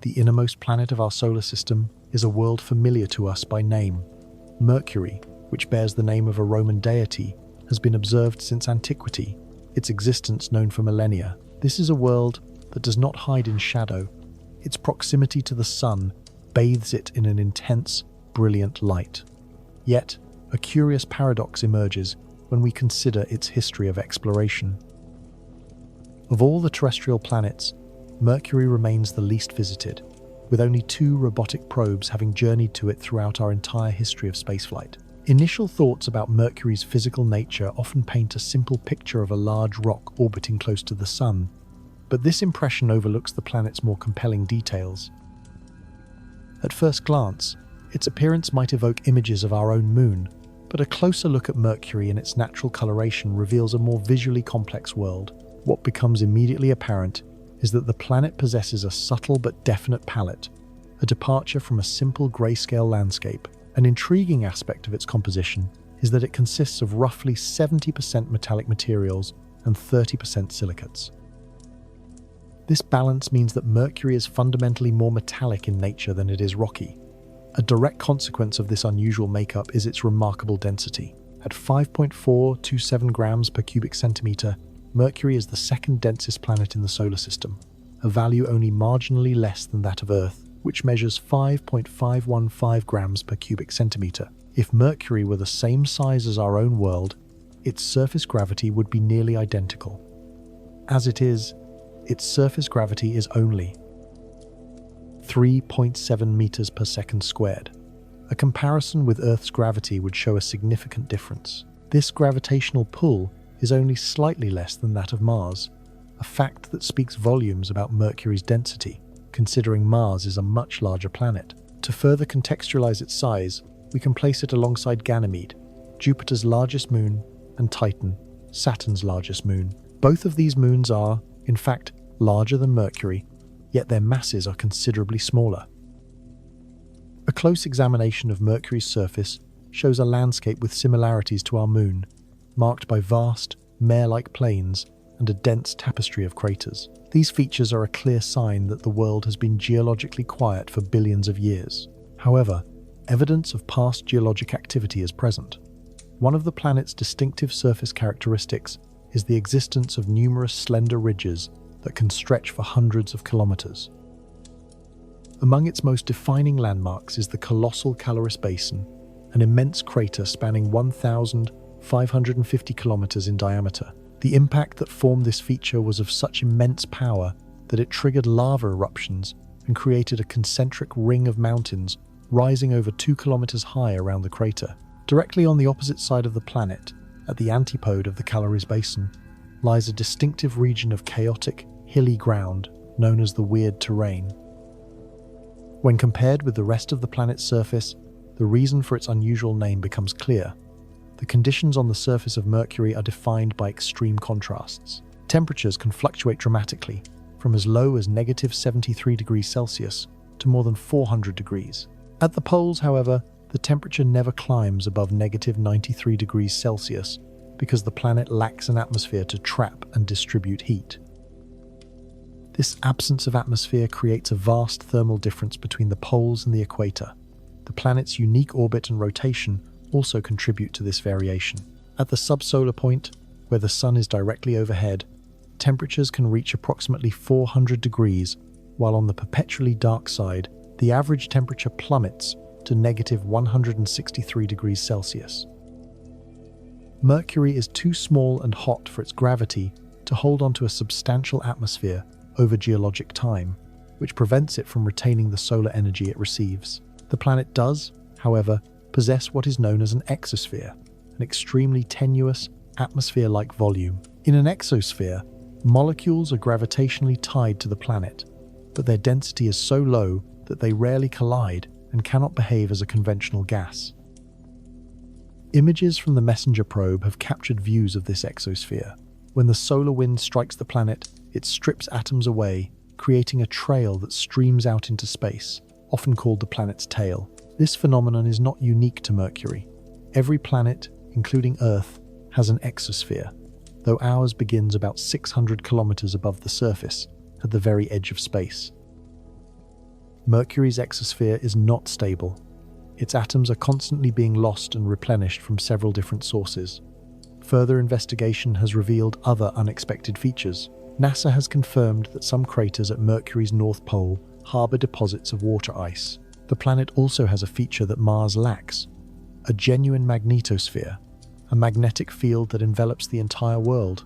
the innermost planet of our solar system, is a world familiar to us by name. Mercury, which bears the name of a Roman deity, has been observed since antiquity, its existence known for millennia. This is a world that does not hide in shadow. Its proximity to the sun bathes it in an intense, brilliant light. Yet, a curious paradox emerges when we consider its history of exploration. Of all the terrestrial planets, Mercury remains the least visited, with only 2 robotic probes having journeyed to it throughout our entire history of spaceflight. Initial thoughts about Mercury's physical nature often paint a simple picture of a large rock orbiting close to the Sun, but this impression overlooks the planet's more compelling details. At first glance, its appearance might evoke images of our own Moon, but a closer look at Mercury and its natural coloration reveals a more visually complex world. What becomes immediately apparent is that the planet possesses a subtle but definite palette, a departure from a simple grayscale landscape. An intriguing aspect of its composition is that it consists of roughly 70% metallic materials and 30% silicates. This balance means that Mercury is fundamentally more metallic in nature than it is rocky. A direct consequence of this unusual makeup is its remarkable density. At 5.427 grams per cubic centimeter, Mercury is the second densest planet in the solar system, a value only marginally less than that of Earth, which measures 5.515 grams per cubic centimeter. If Mercury were the same size as our own world, its surface gravity would be nearly identical. As it is, its surface gravity is only 3.7 meters per second squared. A comparison with Earth's gravity would show a significant difference. This gravitational pull is only slightly less than that of Mars, a fact that speaks volumes about Mercury's density, considering Mars is a much larger planet. To further contextualize its size, we can place it alongside Ganymede, Jupiter's largest moon, and Titan, Saturn's largest moon. Both of these moons are, in fact, larger than Mercury, yet their masses are considerably smaller. A close examination of Mercury's surface shows a landscape with similarities to our moon, marked by vast, mare-like plains and a dense tapestry of craters. These features are a clear sign that the world has been geologically quiet for billions of years. However, evidence of past geologic activity is present. One of the planet's distinctive surface characteristics is the existence of numerous slender ridges that can stretch for hundreds of kilometers. Among its most defining landmarks is the colossal Caloris Basin, an immense crater spanning 1,550 kilometers in diameter. The impact that formed this feature was of such immense power that it triggered lava eruptions and created a concentric ring of mountains rising over 2 kilometers high around the crater. Directly on the opposite side of the planet, at the antipode of the Caloris Basin, lies a distinctive region of chaotic, hilly ground known as the Weird Terrain. When compared with the rest of the planet's surface, the reason for its unusual name becomes clear. The conditions on the surface of Mercury are defined by extreme contrasts. Temperatures can fluctuate dramatically, from as low as -73 degrees Celsius to more than 400 degrees. At the poles, however, the temperature never climbs above -93 degrees Celsius because the planet lacks an atmosphere to trap and distribute heat. This absence of atmosphere creates a vast thermal difference between the poles and the equator. The planet's unique orbit and rotation also contribute to this variation. At the subsolar point, where the sun is directly overhead, temperatures can reach approximately 400 degrees, while on the perpetually dark side, the average temperature plummets to -163 degrees Celsius. Mercury is too small and hot for its gravity to hold onto a substantial atmosphere over geologic time, which prevents it from retaining the solar energy it receives. The planet does, however, possess what is known as an exosphere, an extremely tenuous, atmosphere-like volume. In an exosphere, molecules are gravitationally tied to the planet, but their density is so low that they rarely collide and cannot behave as a conventional gas. Images from the MESSENGER probe have captured views of this exosphere. When the solar wind strikes the planet, it strips atoms away, creating a trail that streams out into space, often called the planet's tail. This phenomenon is not unique to Mercury. Every planet, including Earth, has an exosphere, though ours begins about 600 kilometers above the surface, at the very edge of space. Mercury's exosphere is not stable. Its atoms are constantly being lost and replenished from several different sources. Further investigation has revealed other unexpected features. NASA has confirmed that some craters at Mercury's north pole harbor deposits of water ice. The planet also has a feature that Mars lacks: a genuine magnetosphere, a magnetic field that envelops the entire world.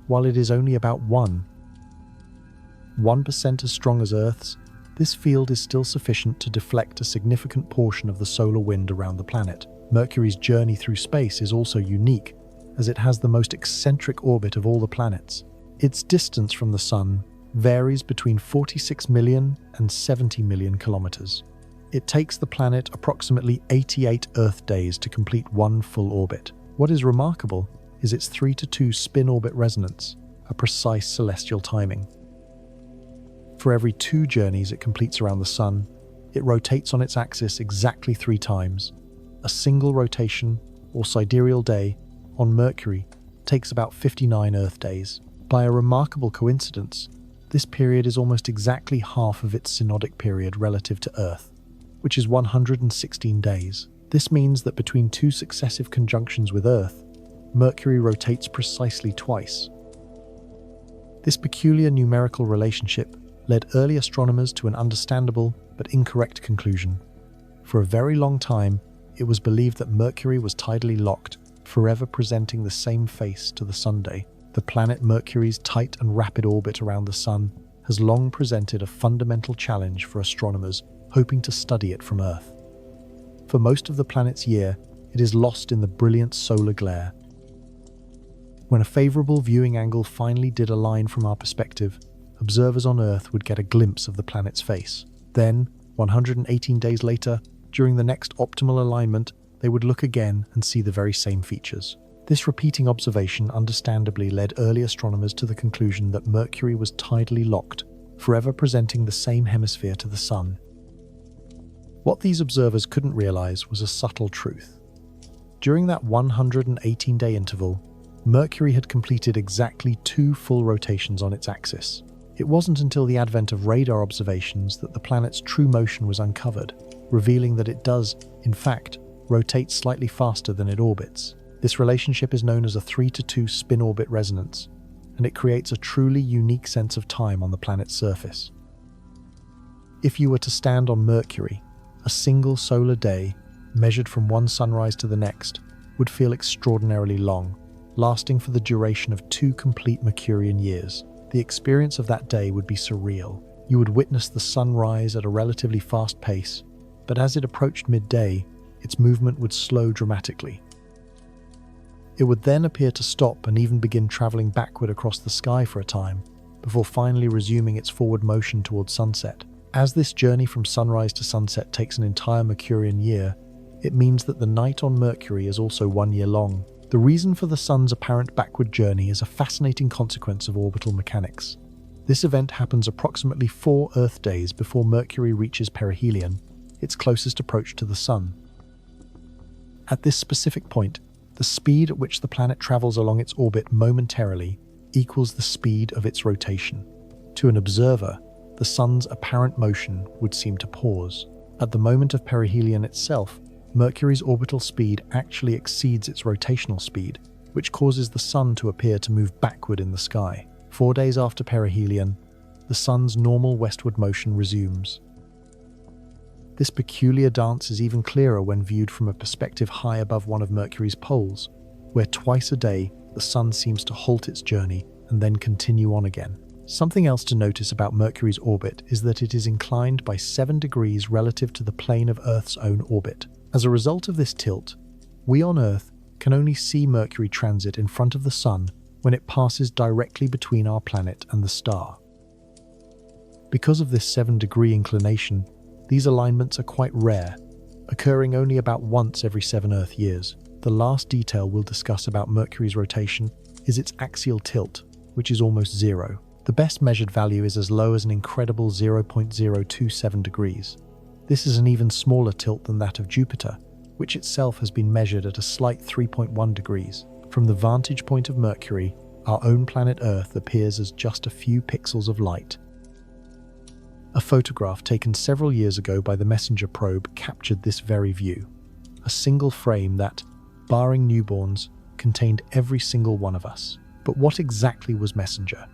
While it is only about 1% as strong as Earth's, this field is still sufficient to deflect a significant portion of the solar wind around the planet. Mercury's journey through space is also unique, as it has the most eccentric orbit of all the planets. Its distance from the Sun varies between 46 million and 70 million kilometers. It takes the planet approximately 88 Earth days to complete one full orbit. What is remarkable is its 3:2 spin-orbit resonance, a precise celestial timing. For every 2 journeys it completes around the Sun, it rotates on its axis exactly 3 times. A single rotation, or sidereal day, on Mercury takes about 59 Earth days. By a remarkable coincidence, this period is almost exactly half of its synodic period relative to Earth, which is 116 days. This means that between 2 successive conjunctions with Earth, Mercury rotates precisely twice. This peculiar numerical relationship led early astronomers to an understandable but incorrect conclusion. For a very long time, it was believed that Mercury was tidally locked, forever presenting the same face to the Sunday. The planet Mercury's tight and rapid orbit around the Sun has long presented a fundamental challenge for astronomers hoping to study it from Earth. For most of the planet's year, it is lost in the brilliant solar glare. When a favorable viewing angle finally did align from our perspective, observers on Earth would get a glimpse of the planet's face. Then, 118 days later, during the next optimal alignment, they would look again and see the very same features. This repeating observation understandably led early astronomers to the conclusion that Mercury was tidally locked, forever presenting the same hemisphere to the Sun. What these observers couldn't realize was a subtle truth. During that 118-day interval, Mercury had completed exactly 2 full rotations on its axis. It wasn't until the advent of radar observations that the planet's true motion was uncovered, revealing that it does, in fact, rotate slightly faster than it orbits. This relationship is known as a 3:2 spin-orbit resonance, and it creates a truly unique sense of time on the planet's surface. If you were to stand on Mercury, a single solar day, measured from one sunrise to the next, would feel extraordinarily long, lasting for the duration of 2 complete Mercurian years. The experience of that day would be surreal. You would witness the sun rise at a relatively fast pace, but as it approached midday, its movement would slow dramatically. It would then appear to stop and even begin traveling backward across the sky for a time, before finally resuming its forward motion towards sunset. As this journey from sunrise to sunset takes an entire Mercurian year, it means that the night on Mercury is also 1 year long. The reason for the Sun's apparent backward journey is a fascinating consequence of orbital mechanics. This event happens approximately 4 Earth days before Mercury reaches perihelion, its closest approach to the Sun. At this specific point, the speed at which the planet travels along its orbit momentarily equals the speed of its rotation. To an observer, the Sun's apparent motion would seem to pause. At the moment of perihelion itself, Mercury's orbital speed actually exceeds its rotational speed, which causes the Sun to appear to move backward in the sky. 4 days after perihelion, the Sun's normal westward motion resumes. This peculiar dance is even clearer when viewed from a perspective high above one of Mercury's poles, where twice a day the Sun seems to halt its journey and then continue on again. Something else to notice about Mercury's orbit is that it is inclined by 7 degrees relative to the plane of Earth's own orbit. As a result of this tilt, we on Earth can only see Mercury transit in front of the Sun when it passes directly between our planet and the star. Because of this 7-degree inclination, these alignments are quite rare, occurring only about once every 7 Earth years. The last detail we'll discuss about Mercury's rotation is its axial tilt, which is almost 0. The best measured value is as low as an incredible 0.027 degrees. This is an even smaller tilt than that of Jupiter, which itself has been measured at a slight 3.1 degrees. From the vantage point of Mercury, our own planet Earth appears as just a few pixels of light. A photograph taken several years ago by the Messenger probe captured this very view. A single frame that, barring newborns, contained every single one of us. But what exactly was Messenger?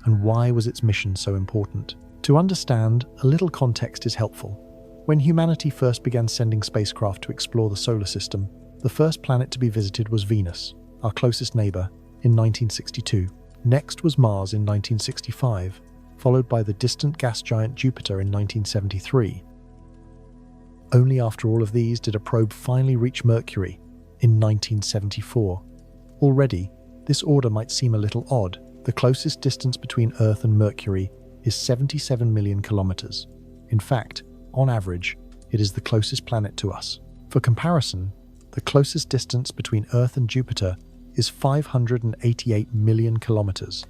And why was its mission so important? To understand, a little context is helpful. When humanity first began sending spacecraft to explore the solar system, the first planet to be visited was Venus, our closest neighbor, in 1962. Next was Mars in 1965, followed by the distant gas giant Jupiter in 1973. Only after all of these did a probe finally reach Mercury in 1974. Already, this order might seem a little odd. The closest distance between Earth and Mercury is 77 million kilometers. In fact, on average, it is the closest planet to us. For comparison, the closest distance between Earth and Jupiter is 588 million kilometers,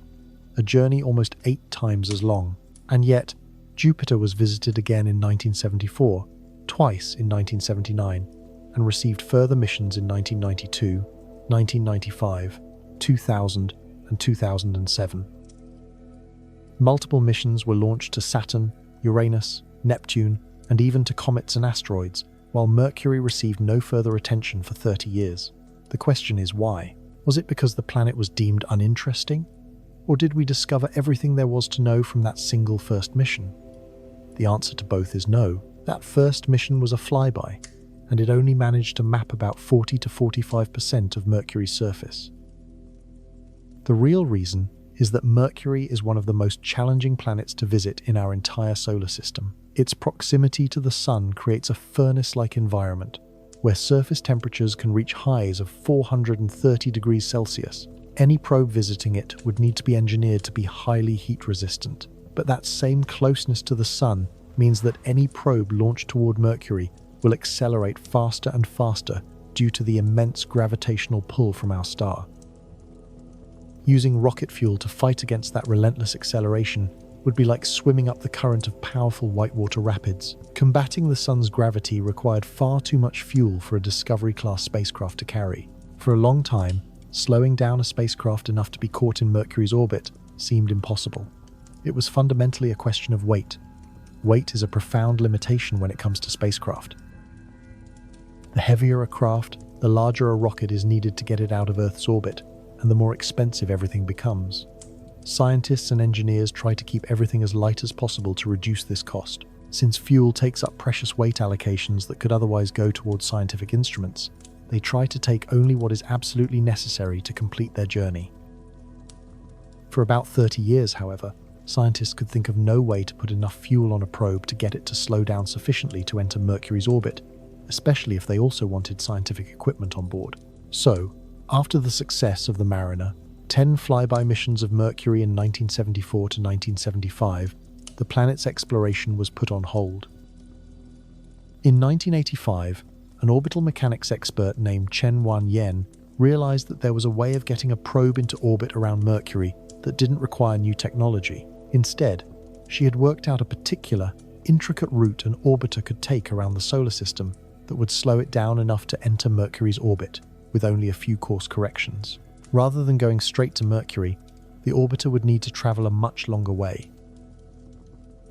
a journey almost 8 times as long. And yet, Jupiter was visited again in 1974, twice in 1979, and received further missions in 1992, 1995, 2000, and 2007. Multiple missions were launched to Saturn, Uranus, Neptune, and even to comets and asteroids, while Mercury received no further attention for 30 years. The question is why? Was it because the planet was deemed uninteresting? Or did we discover everything there was to know from that single first mission? The answer to both is no. That first mission was a flyby, and it only managed to map about 40 to 45% of Mercury's surface. The real reason is that Mercury is one of the most challenging planets to visit in our entire solar system. Its proximity to the Sun creates a furnace-like environment, where surface temperatures can reach highs of 430 degrees Celsius. Any probe visiting it would need to be engineered to be highly heat-resistant. But that same closeness to the Sun means that any probe launched toward Mercury will accelerate faster and faster due to the immense gravitational pull from our star. Using rocket fuel to fight against that relentless acceleration would be like swimming up the current of powerful whitewater rapids. Combating the Sun's gravity required far too much fuel for a Discovery-class spacecraft to carry. For a long time, slowing down a spacecraft enough to be caught in Mercury's orbit seemed impossible. It was fundamentally a question of weight. Weight is a profound limitation when it comes to spacecraft. The heavier a craft, the larger a rocket is needed to get it out of Earth's orbit, and the more expensive everything becomes. Scientists and engineers try to keep everything as light as possible to reduce this cost. Since fuel takes up precious weight allocations that could otherwise go towards scientific instruments, they try to take only what is absolutely necessary to complete their journey. For about 30 years, however, scientists could think of no way to put enough fuel on a probe to get it to slow down sufficiently to enter Mercury's orbit, especially if they also wanted scientific equipment on board. So, after the success of the Mariner, 10 flyby missions of Mercury in 1974 to 1975, the planet's exploration was put on hold. In 1985, an orbital mechanics expert named Chen-Wan Yen realized that there was a way of getting a probe into orbit around Mercury that didn't require new technology. Instead, she had worked out a particular, intricate route an orbiter could take around the solar system that would slow it down enough to enter Mercury's orbit, with only a few course corrections. Rather than going straight to Mercury, the orbiter would need to travel a much longer way.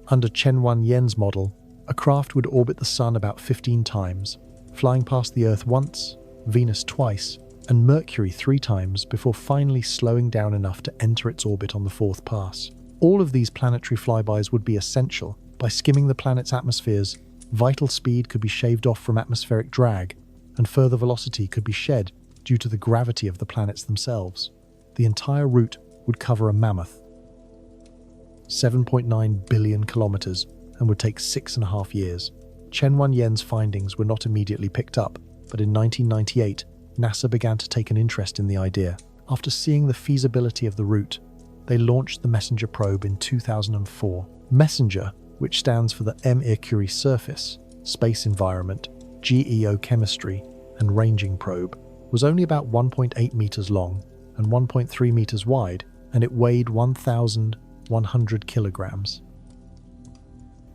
Under Chen-Wan Yen's model, a craft would orbit the Sun about 15 times, flying past the Earth once, Venus twice, and Mercury 3 times before finally slowing down enough to enter its orbit on the 4th pass. All of these planetary flybys would be essential. By skimming the planet's atmospheres, vital speed could be shaved off from atmospheric drag, and further velocity could be shed due to the gravity of the planets themselves. The entire route would cover a mammoth 7.9 billion kilometers and would take 6.5 years. Chen-Wan Yen's findings were not immediately picked up, but in 1998, NASA began to take an interest in the idea. After seeing the feasibility of the route, they launched the Messenger probe in 2004. Messenger, which stands for the Mercury Surface, Space Environment, Geochemistry, and Ranging Probe, was only about 1.8 meters long and 1.3 meters wide, and it weighed 1,100 kilograms.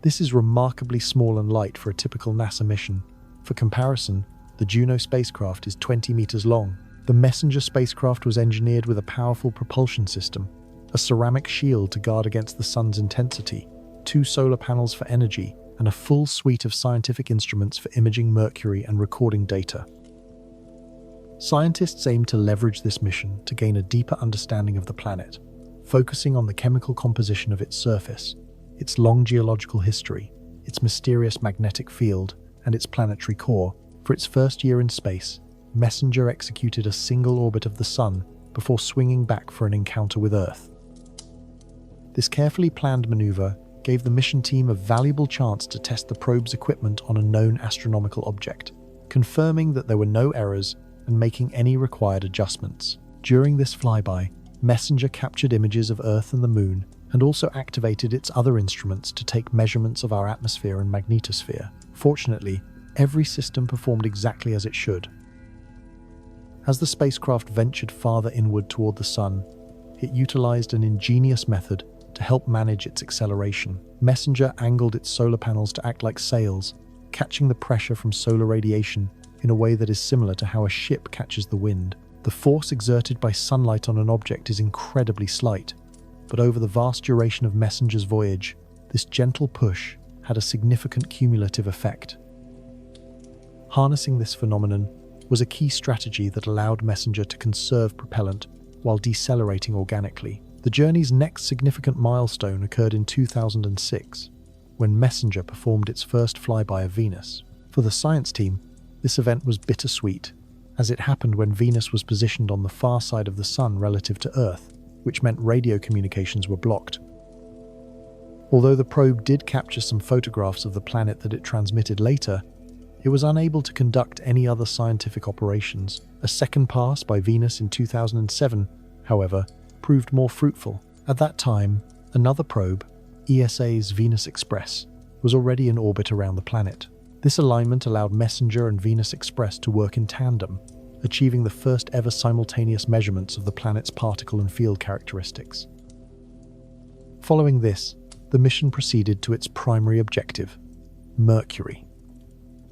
This is remarkably small and light for a typical NASA mission. For comparison, the Juno spacecraft is 20 meters long. The Messenger spacecraft was engineered with a powerful propulsion system, a ceramic shield to guard against the sun's intensity, 2 solar panels for energy, and a full suite of scientific instruments for imaging Mercury and recording data. Scientists aim to leverage this mission to gain a deeper understanding of the planet, focusing on the chemical composition of its surface, its long geological history, its mysterious magnetic field, and its planetary core. For its first year in space, Messenger executed a single orbit of the Sun before swinging back for an encounter with Earth. This carefully planned maneuver gave the mission team a valuable chance to test the probe's equipment on a known astronomical object, confirming that there were no errors and making any required adjustments. During this flyby, Messenger captured images of Earth and the Moon and also activated its other instruments to take measurements of our atmosphere and magnetosphere. Fortunately, every system performed exactly as it should. As the spacecraft ventured farther inward toward the Sun, it utilized an ingenious method to help manage its acceleration. Messenger angled its solar panels to act like sails, catching the pressure from solar radiation in a way that is similar to how a ship catches the wind. The force exerted by sunlight on an object is incredibly slight, but over the vast duration of Messenger's voyage, this gentle push had a significant cumulative effect. Harnessing this phenomenon was a key strategy that allowed Messenger to conserve propellant while decelerating organically. The journey's next significant milestone occurred in 2006, when Messenger performed its first flyby of Venus. For the science team, this event was bittersweet, as it happened when Venus was positioned on the far side of the Sun relative to Earth, which meant radio communications were blocked. Although the probe did capture some photographs of the planet that it transmitted later, it was unable to conduct any other scientific operations. A second pass by Venus in 2007, however, proved more fruitful. At that time, another probe, ESA's Venus Express, was already in orbit around the planet. This alignment allowed Messenger and Venus Express to work in tandem, achieving the first ever simultaneous measurements of the planet's particle and field characteristics. Following this, the mission proceeded to its primary objective, Mercury.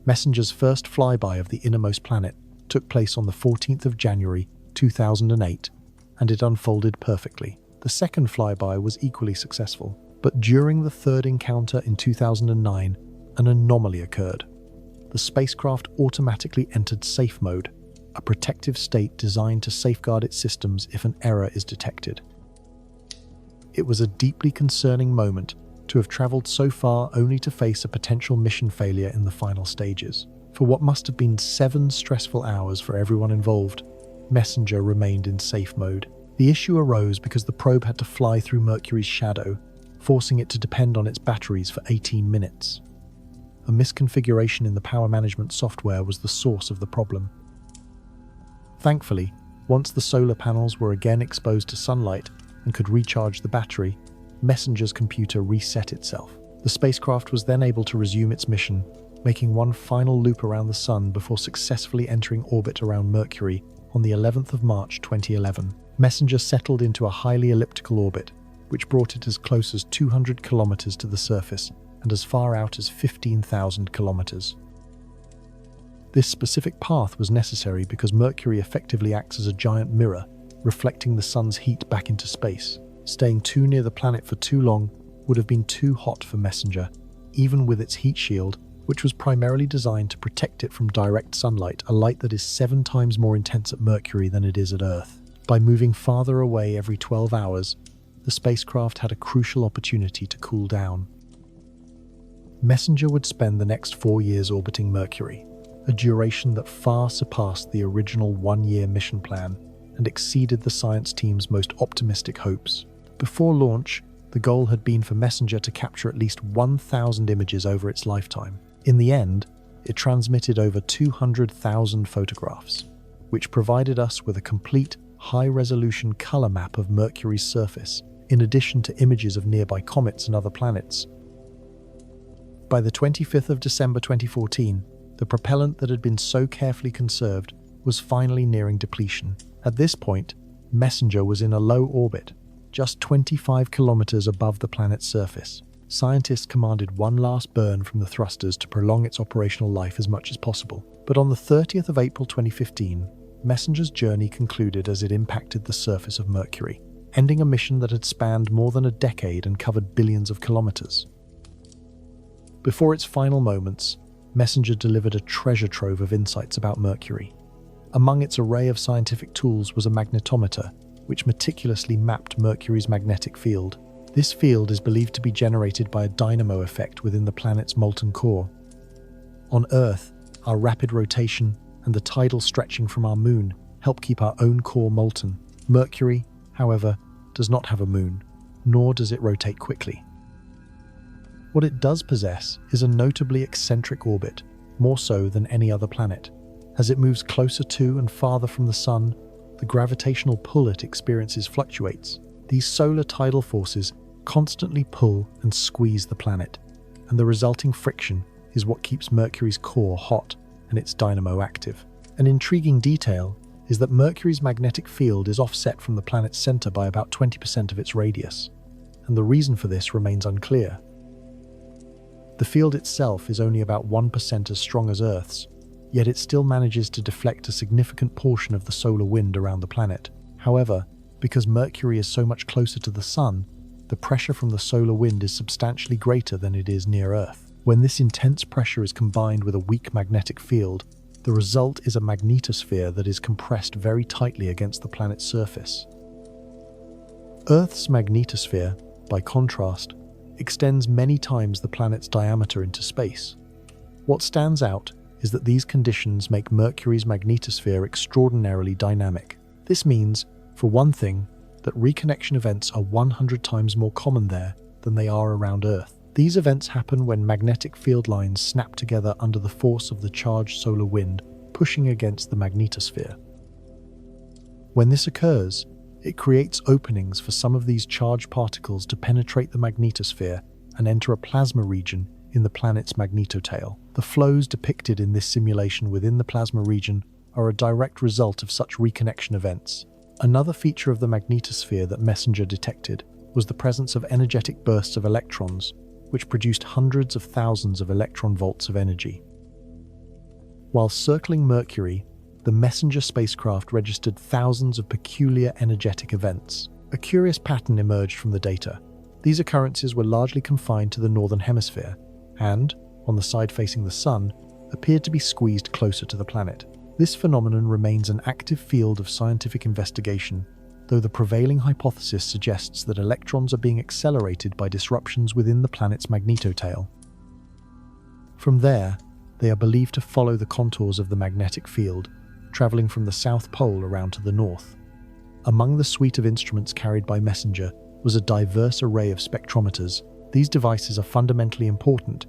Messenger's first flyby of the innermost planet took place on the 14th of January 2008, and it unfolded perfectly. The second flyby was equally successful, but during the third encounter in 2009, an anomaly occurred. The spacecraft automatically entered safe mode, a protective state designed to safeguard its systems if an error is detected. It was a deeply concerning moment to have traveled so far only to face a potential mission failure in the final stages. For what must have been 7 stressful hours for everyone involved, Messenger remained in safe mode. The issue arose because the probe had to fly through Mercury's shadow, forcing it to depend on its batteries for 18 minutes. A misconfiguration in the power management software was the source of the problem. Thankfully, once the solar panels were again exposed to sunlight and could recharge the battery, Messenger's computer reset itself. The spacecraft was then able to resume its mission, making one final loop around the Sun before successfully entering orbit around Mercury on the 11th of March 2011. Messenger settled into a highly elliptical orbit, which brought it as close as 200 kilometers to the surface and as far out as 15,000 kilometers. This specific path was necessary because Mercury effectively acts as a giant mirror, reflecting the Sun's heat back into space. Staying too near the planet for too long would have been too hot for Messenger, even with its heat shield, which was primarily designed to protect it from direct sunlight, a light that is 7 times more intense at Mercury than it is at Earth. By moving farther away every 12 hours, the spacecraft had a crucial opportunity to cool down. Messenger would spend the next 4 years orbiting Mercury, a duration that far surpassed the original 1-year mission plan and exceeded the science team's most optimistic hopes. Before launch, the goal had been for Messenger to capture at least 1,000 images over its lifetime. In the end, it transmitted over 200,000 photographs, which provided us with a complete, high-resolution color map of Mercury's surface, in addition to images of nearby comets and other planets. By the 25th of December 2014, the propellant that had been so carefully conserved was finally nearing depletion. At this point, Messenger was in a low orbit, just 25 kilometers above the planet's surface. Scientists commanded one last burn from the thrusters to prolong its operational life as much as possible. But on the 30th of April 2015, Messenger's journey concluded as it impacted the surface of Mercury, ending a mission that had spanned more than a decade and covered billions of kilometers. Before its final moments, Messenger delivered a treasure trove of insights about Mercury. Among its array of scientific tools was a magnetometer, which meticulously mapped Mercury's magnetic field. This field is believed to be generated by a dynamo effect within the planet's molten core. On Earth, our rapid rotation and the tidal stretching from our moon help keep our own core molten. Mercury, however, does not have a moon, nor does it rotate quickly. What it does possess is a notably eccentric orbit, more so than any other planet. As it moves closer to and farther from the Sun, the gravitational pull it experiences fluctuates. These solar tidal forces constantly pull and squeeze the planet, and the resulting friction is what keeps Mercury's core hot and its dynamo active. An intriguing detail is that Mercury's magnetic field is offset from the planet's center by about 20% of its radius, and the reason for this remains unclear. The field itself is only about 1% as strong as Earth's, yet it still manages to deflect a significant portion of the solar wind around the planet. However, because Mercury is so much closer to the Sun, the pressure from the solar wind is substantially greater than it is near Earth. When this intense pressure is combined with a weak magnetic field, the result is a magnetosphere that is compressed very tightly against the planet's surface. Earth's magnetosphere, by contrast, extends many times the planet's diameter into space. What stands out is that these conditions make Mercury's magnetosphere extraordinarily dynamic. This means, for one thing, that reconnection events are 100 times more common there than they are around Earth. These events happen when magnetic field lines snap together under the force of the charged solar wind pushing against the magnetosphere. When this occurs, it creates openings for some of these charged particles to penetrate the magnetosphere and enter a plasma region in the planet's magnetotail. The flows depicted in this simulation within the plasma region are a direct result of such reconnection events. Another feature of the magnetosphere that Messenger detected was the presence of energetic bursts of electrons, which produced hundreds of thousands of electron volts of energy. While circling Mercury, the Messenger spacecraft registered thousands of peculiar energetic events. A curious pattern emerged from the data. These occurrences were largely confined to the northern hemisphere, and, on the side facing the Sun, appeared to be squeezed closer to the planet. This phenomenon remains an active field of scientific investigation, though the prevailing hypothesis suggests that electrons are being accelerated by disruptions within the planet's magnetotail. From there, they are believed to follow the contours of the magnetic field, traveling from the South Pole around to the north. Among the suite of instruments carried by Messenger was a diverse array of spectrometers. These devices are fundamentally important,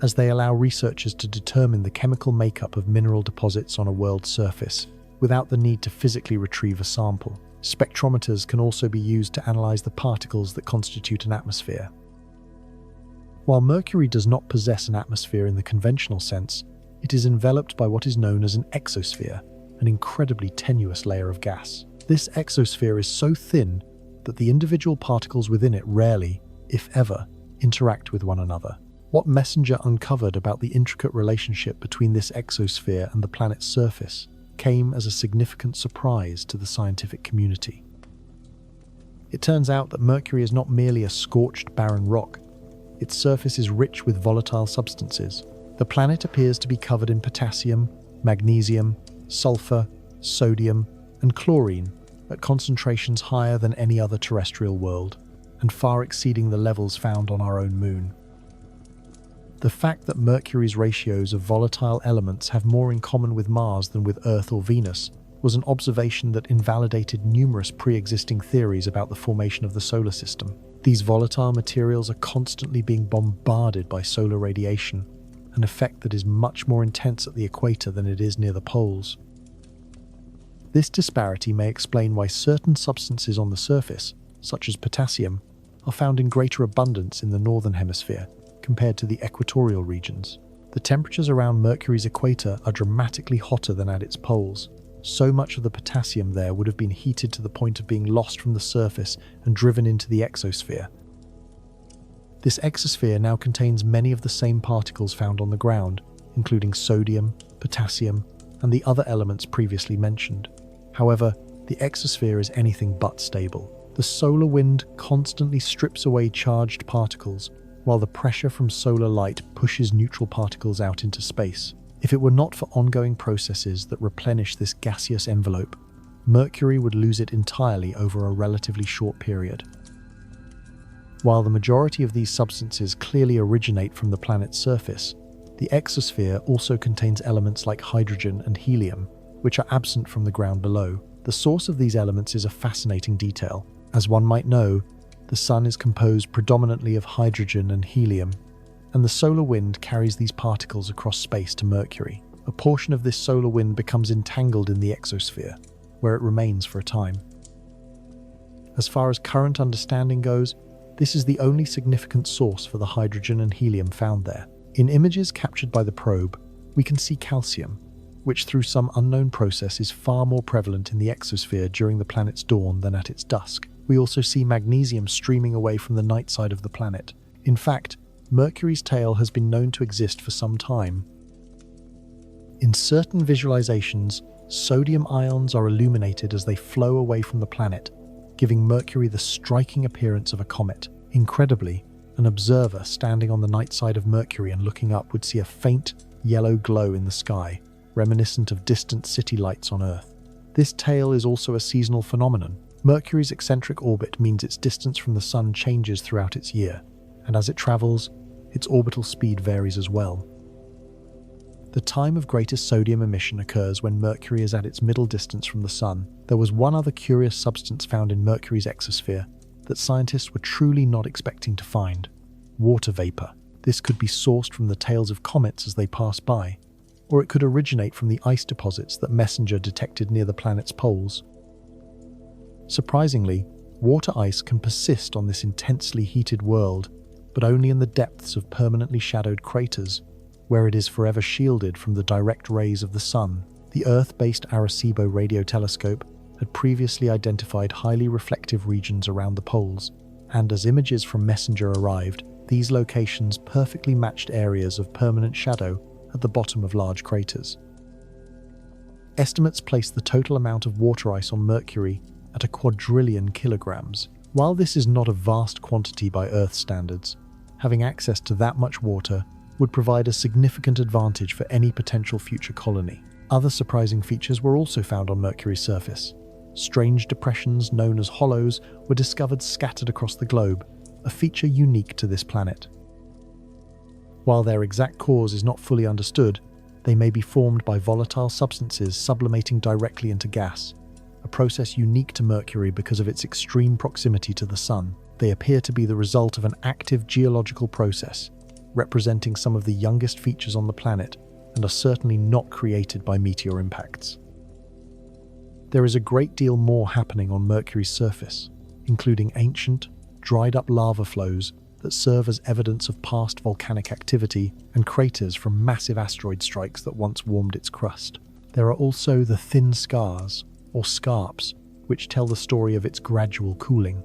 as they allow researchers to determine the chemical makeup of mineral deposits on a world's surface, without the need to physically retrieve a sample. Spectrometers can also be used to analyze the particles that constitute an atmosphere. While Mercury does not possess an atmosphere in the conventional sense, it is enveloped by what is known as an exosphere, an incredibly tenuous layer of gas. This exosphere is so thin that the individual particles within it rarely, if ever, interact with one another. What Messenger uncovered about the intricate relationship between this exosphere and the planet's surface came as a significant surprise to the scientific community. It turns out that Mercury is not merely a scorched, barren rock. Its surface is rich with volatile substances. The planet appears to be covered in potassium, magnesium, sulfur, sodium, and chlorine at concentrations higher than any other terrestrial world, and far exceeding the levels found on our own moon. The fact that Mercury's ratios of volatile elements have more in common with Mars than with Earth or Venus was an observation that invalidated numerous pre-existing theories about the formation of the solar system. These volatile materials are constantly being bombarded by solar radiation, an effect that is much more intense at the equator than it is near the poles. This disparity may explain why certain substances on the surface, such as potassium, are found in greater abundance in the northern hemisphere compared to the equatorial regions. The temperatures around Mercury's equator are dramatically hotter than at its poles. So much of the potassium there would have been heated to the point of being lost from the surface and driven into the exosphere. This exosphere now contains many of the same particles found on the ground, including sodium, potassium, and the other elements previously mentioned. However, the exosphere is anything but stable. The solar wind constantly strips away charged particles, while the pressure from solar light pushes neutral particles out into space. If it were not for ongoing processes that replenish this gaseous envelope, Mercury would lose it entirely over a relatively short period. While the majority of these substances clearly originate from the planet's surface, the exosphere also contains elements like hydrogen and helium, which are absent from the ground below. The source of these elements is a fascinating detail. As one might know, the Sun is composed predominantly of hydrogen and helium, and the solar wind carries these particles across space to Mercury. A portion of this solar wind becomes entangled in the exosphere, where it remains for a time. As far as current understanding goes, this is the only significant source for the hydrogen and helium found there. In images captured by the probe, we can see calcium, which through some unknown process is far more prevalent in the exosphere during the planet's dawn than at its dusk. We also see magnesium streaming away from the night side of the planet. In fact, Mercury's tail has been known to exist for some time. In certain visualizations, sodium ions are illuminated as they flow away from the planet, giving Mercury the striking appearance of a comet. Incredibly, an observer standing on the night side of Mercury and looking up would see a faint, yellow glow in the sky, reminiscent of distant city lights on Earth. This tail is also a seasonal phenomenon. Mercury's eccentric orbit means its distance from the Sun changes throughout its year, and as it travels, its orbital speed varies as well. The time of greatest sodium emission occurs when Mercury is at its middle distance from the Sun. There was one other curious substance found in Mercury's exosphere that scientists were truly not expecting to find: water vapor. This could be sourced from the tails of comets as they pass by, or it could originate from the ice deposits that MESSENGER detected near the planet's poles. Surprisingly, water ice can persist on this intensely heated world, but only in the depths of permanently shadowed craters, where it is forever shielded from the direct rays of the Sun. The Earth-based Arecibo radio telescope had previously identified highly reflective regions around the poles, and as images from MESSENGER arrived, these locations perfectly matched areas of permanent shadow at the bottom of large craters. Estimates place the total amount of water ice on Mercury at a quadrillion kilograms. While this is not a vast quantity by Earth standards, having access to that much water would provide a significant advantage for any potential future colony. Other surprising features were also found on Mercury's surface. Strange depressions known as hollows were discovered scattered across the globe, a feature unique to this planet. While their exact cause is not fully understood, they may be formed by volatile substances sublimating directly into gas, a process unique to Mercury because of its extreme proximity to the Sun. They appear to be the result of an active geological process, representing some of the youngest features on the planet, and are certainly not created by meteor impacts. There is a great deal more happening on Mercury's surface, including ancient, dried-up lava flows that serve as evidence of past volcanic activity and craters from massive asteroid strikes that once warmed its crust. There are also the thin scars, or scarps, which tell the story of its gradual cooling.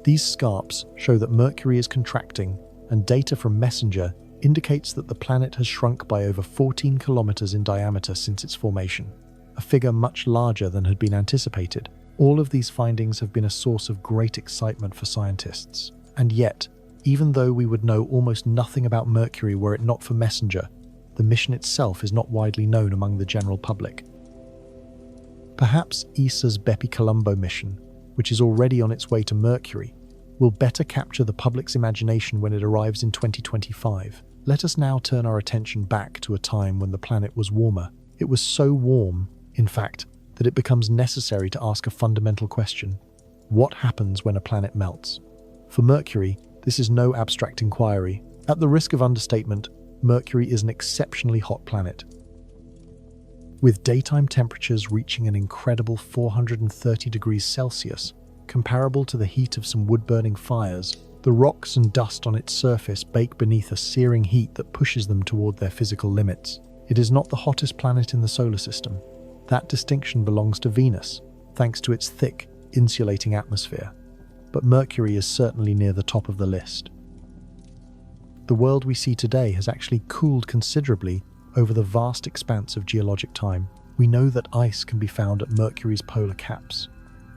These scarps show that Mercury is contracting, and data from MESSENGER indicates that the planet has shrunk by over 14 kilometers in diameter since its formation, a figure much larger than had been anticipated. All of these findings have been a source of great excitement for scientists. And yet, even though we would know almost nothing about Mercury were it not for MESSENGER, the mission itself is not widely known among the general public. Perhaps ESA's Bepi-Colombo mission, which is already on its way to Mercury, will better capture the public's imagination when it arrives in 2025. Let us now turn our attention back to a time when the planet was warmer. It was so warm, in fact, that it becomes necessary to ask a fundamental question: what happens when a planet melts? For Mercury, this is no abstract inquiry. At the risk of understatement, Mercury is an exceptionally hot planet. With daytime temperatures reaching an incredible 430 degrees Celsius, comparable to the heat of some wood-burning fires, the rocks and dust on its surface bake beneath a searing heat that pushes them toward their physical limits. It is not the hottest planet in the solar system. That distinction belongs to Venus, thanks to its thick, insulating atmosphere. But Mercury is certainly near the top of the list. The world we see today has actually cooled considerably over the vast expanse of geologic time. We know that ice can be found at Mercury's polar caps,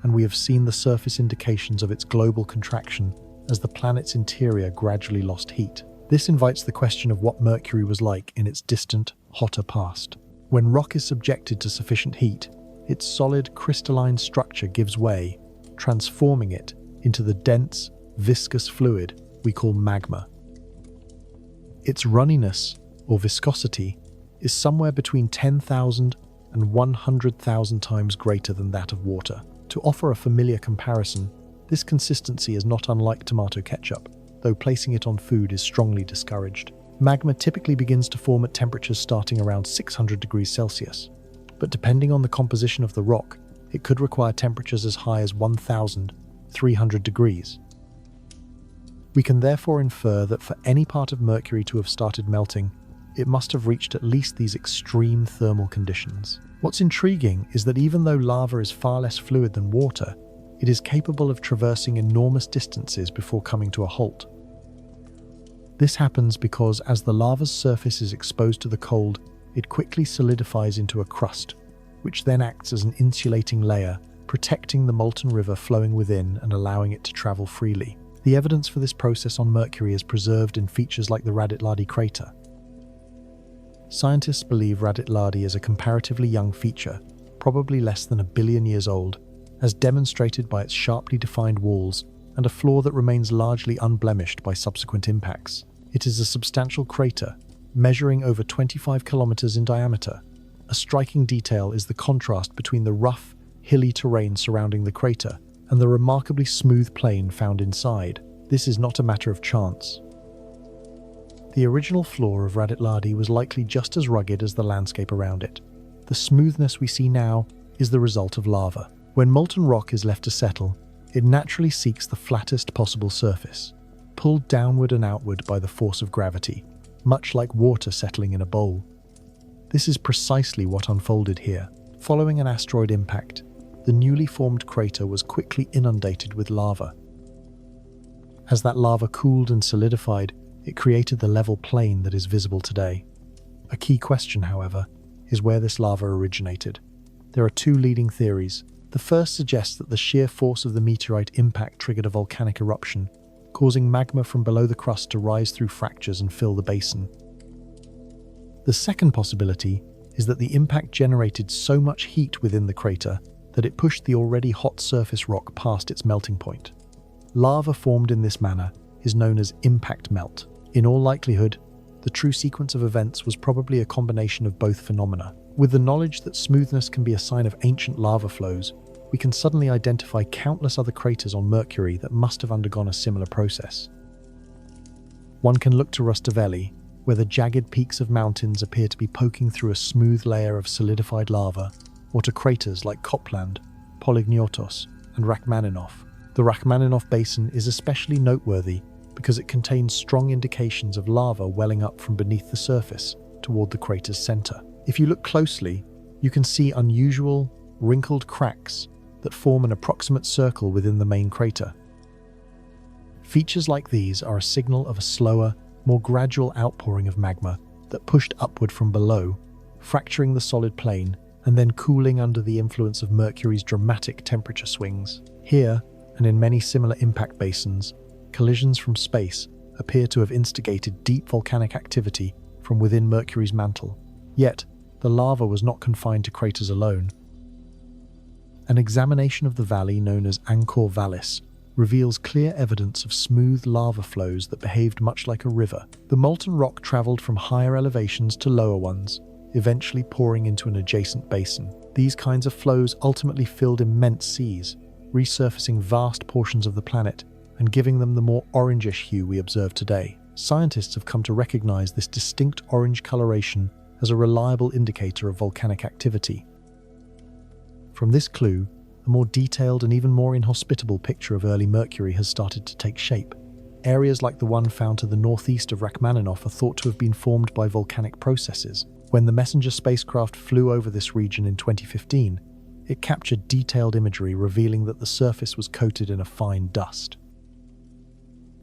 and we have seen the surface indications of its global contraction as the planet's interior gradually lost heat. This invites the question of what Mercury was like in its distant, hotter past. When rock is subjected to sufficient heat, its solid, crystalline structure gives way, transforming it into the dense, viscous fluid we call magma. Its runniness, or viscosity, is somewhere between 10,000 and 100,000 times greater than that of water. To offer a familiar comparison, this consistency is not unlike tomato ketchup, though placing it on food is strongly discouraged. Magma typically begins to form at temperatures starting around 600 degrees Celsius, but depending on the composition of the rock, it could require temperatures as high as 1,300 degrees. We can therefore infer that for any part of Mercury to have started melting, it must have reached at least these extreme thermal conditions. What's intriguing is that even though lava is far less fluid than water, it is capable of traversing enormous distances before coming to a halt. This happens because as the lava's surface is exposed to the cold, it quickly solidifies into a crust, which then acts as an insulating layer, protecting the molten river flowing within and allowing it to travel freely. The evidence for this process on Mercury is preserved in features like the Radit Ladi crater. Scientists believe Radit Ladi is a comparatively young feature, probably less than 1 billion years old, as demonstrated by its sharply defined walls and a floor that remains largely unblemished by subsequent impacts. It is a substantial crater, measuring over 25 kilometers in diameter. A striking detail is the contrast between the rough, hilly terrain surrounding the crater and the remarkably smooth plain found inside. This is not a matter of chance. The original floor of Radit Ladi was likely just as rugged as the landscape around it. The smoothness we see now is the result of lava. When molten rock is left to settle, it naturally seeks the flattest possible surface, pulled downward and outward by the force of gravity, much like water settling in a bowl. This is precisely what unfolded here. Following an asteroid impact, the newly formed crater was quickly inundated with lava. As that lava cooled and solidified, it created the level plain that is visible today. A key question, however, is where this lava originated. There are two leading theories. The first suggests that the sheer force of the meteorite impact triggered a volcanic eruption, causing magma from below the crust to rise through fractures and fill the basin. The second possibility is that the impact generated so much heat within the crater that it pushed the already hot surface rock past its melting point. Lava formed in this manner is known as impact melt. In all likelihood, the true sequence of events was probably a combination of both phenomena. With the knowledge that smoothness can be a sign of ancient lava flows, we can suddenly identify countless other craters on Mercury that must have undergone a similar process. One can look to Rustaveli, where the jagged peaks of mountains appear to be poking through a smooth layer of solidified lava, or to craters like Copland, Polygnotos, and Rachmaninoff. The Rachmaninoff Basin is especially noteworthy because it contains strong indications of lava welling up from beneath the surface toward the crater's center. If you look closely, you can see unusual, wrinkled cracks that form an approximate circle within the main crater. Features like these are a signal of a slower, more gradual outpouring of magma that pushed upward from below, fracturing the solid plane and then cooling under the influence of Mercury's dramatic temperature swings. Here, and in many similar impact basins, collisions from space appear to have instigated deep volcanic activity from within Mercury's mantle. Yet, the lava was not confined to craters alone. An examination of the valley known as Angkor Vallis reveals clear evidence of smooth lava flows that behaved much like a river. The molten rock traveled from higher elevations to lower ones, eventually pouring into an adjacent basin. These kinds of flows ultimately filled immense seas, resurfacing vast portions of the planet and giving them the more orangish hue we observe today. Scientists have come to recognize this distinct orange coloration as a reliable indicator of volcanic activity. From this clue, a more detailed and even more inhospitable picture of early Mercury has started to take shape. Areas like the one found to the northeast of Rachmaninoff are thought to have been formed by volcanic processes. When the Messenger spacecraft flew over this region in 2015, it captured detailed imagery revealing that the surface was coated in a fine dust.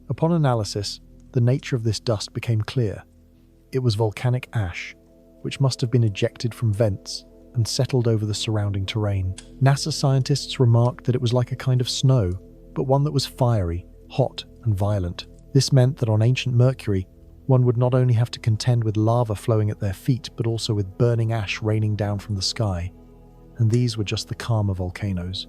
Upon analysis, the nature of this dust became clear. It was volcanic ash, which must have been ejected from vents and settled over the surrounding terrain. NASA scientists remarked that it was like a kind of snow, but one that was fiery, hot, and violent. This meant that on ancient Mercury, one would not only have to contend with lava flowing at their feet, but also with burning ash raining down from the sky. And these were just the calmer volcanoes.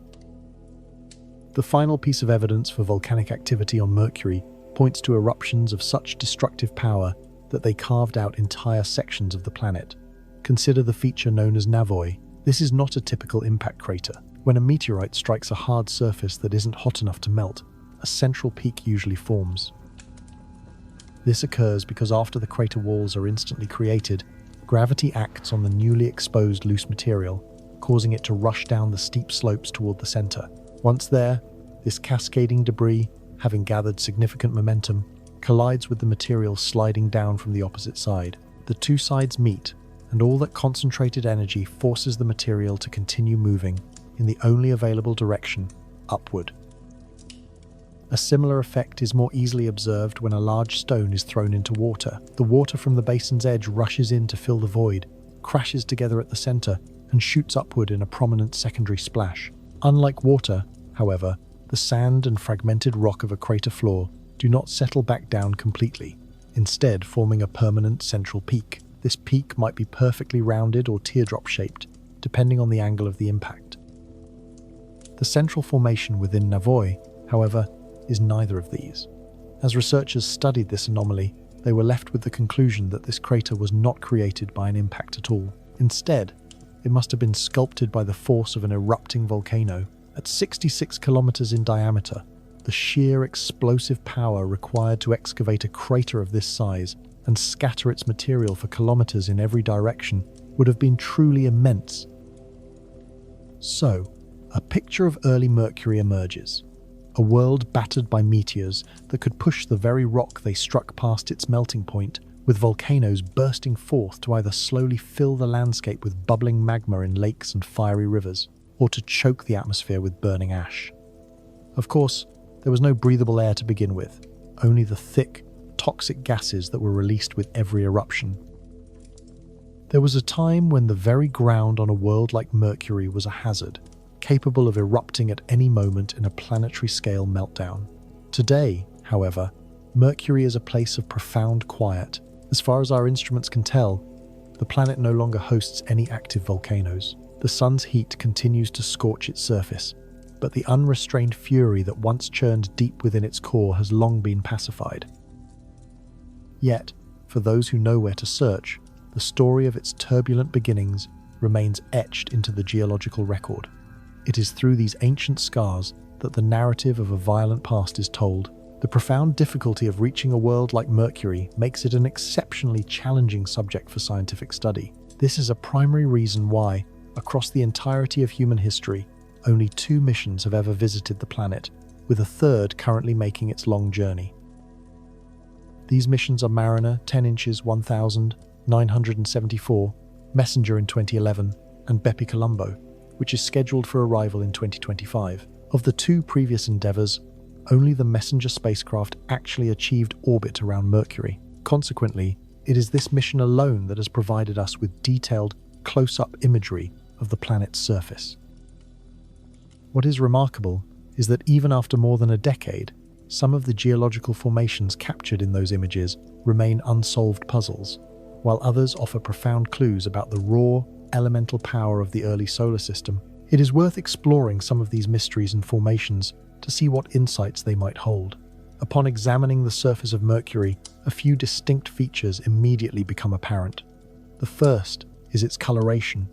The final piece of evidence for volcanic activity on Mercury points to eruptions of such destructive power that they carved out entire sections of the planet. Consider the feature known as Navoi. This is not a typical impact crater. When a meteorite strikes a hard surface that isn't hot enough to melt, a central peak usually forms. This occurs because after the crater walls are instantly created, gravity acts on the newly exposed loose material, causing it to rush down the steep slopes toward the center. Once there, this cascading debris, having gathered significant momentum, collides with the material sliding down from the opposite side. The two sides meet, and all that concentrated energy forces the material to continue moving in the only available direction, upward. A similar effect is more easily observed when a large stone is thrown into water. The water from the basin's edge rushes in to fill the void, crashes together at the center, and shoots upward in a prominent secondary splash. Unlike water, however, the sand and fragmented rock of a crater floor do not settle back down completely, instead forming a permanent central peak. This peak might be perfectly rounded or teardrop-shaped, depending on the angle of the impact. The central formation within Navoi, however, is neither of these. As researchers studied this anomaly, they were left with the conclusion that this crater was not created by an impact at all. Instead, it must have been sculpted by the force of an erupting volcano. At 66 kilometers in diameter, the sheer explosive power required to excavate a crater of this size and scatter its material for kilometers in every direction would have been truly immense. So, a picture of early Mercury emerges. A world battered by meteors that could push the very rock they struck past its melting point, with volcanoes bursting forth to either slowly fill the landscape with bubbling magma in lakes and fiery rivers, or to choke the atmosphere with burning ash. Of course, there was no breathable air to begin with, only the thick, toxic gases that were released with every eruption. There was a time when the very ground on a world like Mercury was a hazard, capable of erupting at any moment in a planetary scale meltdown. Today, however, Mercury is a place of profound quiet. As far as our instruments can tell, the planet no longer hosts any active volcanoes. The sun's heat continues to scorch its surface, but the unrestrained fury that once churned deep within its core has long been pacified. Yet, for those who know where to search, the story of its turbulent beginnings remains etched into the geological record. It is through these ancient scars that the narrative of a violent past is told. The profound difficulty of reaching a world like Mercury makes it an exceptionally challenging subject for scientific study. This is a primary reason why, across the entirety of human history, only 2 missions have ever visited the planet, with a third currently making its long journey. These missions are Mariner 10 inches 1974, Messenger in 2011, and Bepi Colombo, which is scheduled for arrival in 2025. Of the 2 previous endeavors, only the Messenger spacecraft actually achieved orbit around Mercury. Consequently, it is this mission alone that has provided us with detailed, close-up imagery of the planet's surface. What is remarkable is that even after more than a decade, some of the geological formations captured in those images remain unsolved puzzles, while others offer profound clues about the raw, elemental power of the early solar system. It is worth exploring some of these mysteries and formations to see what insights they might hold. Upon examining the surface of Mercury, a few distinct features immediately become apparent. The first is its coloration.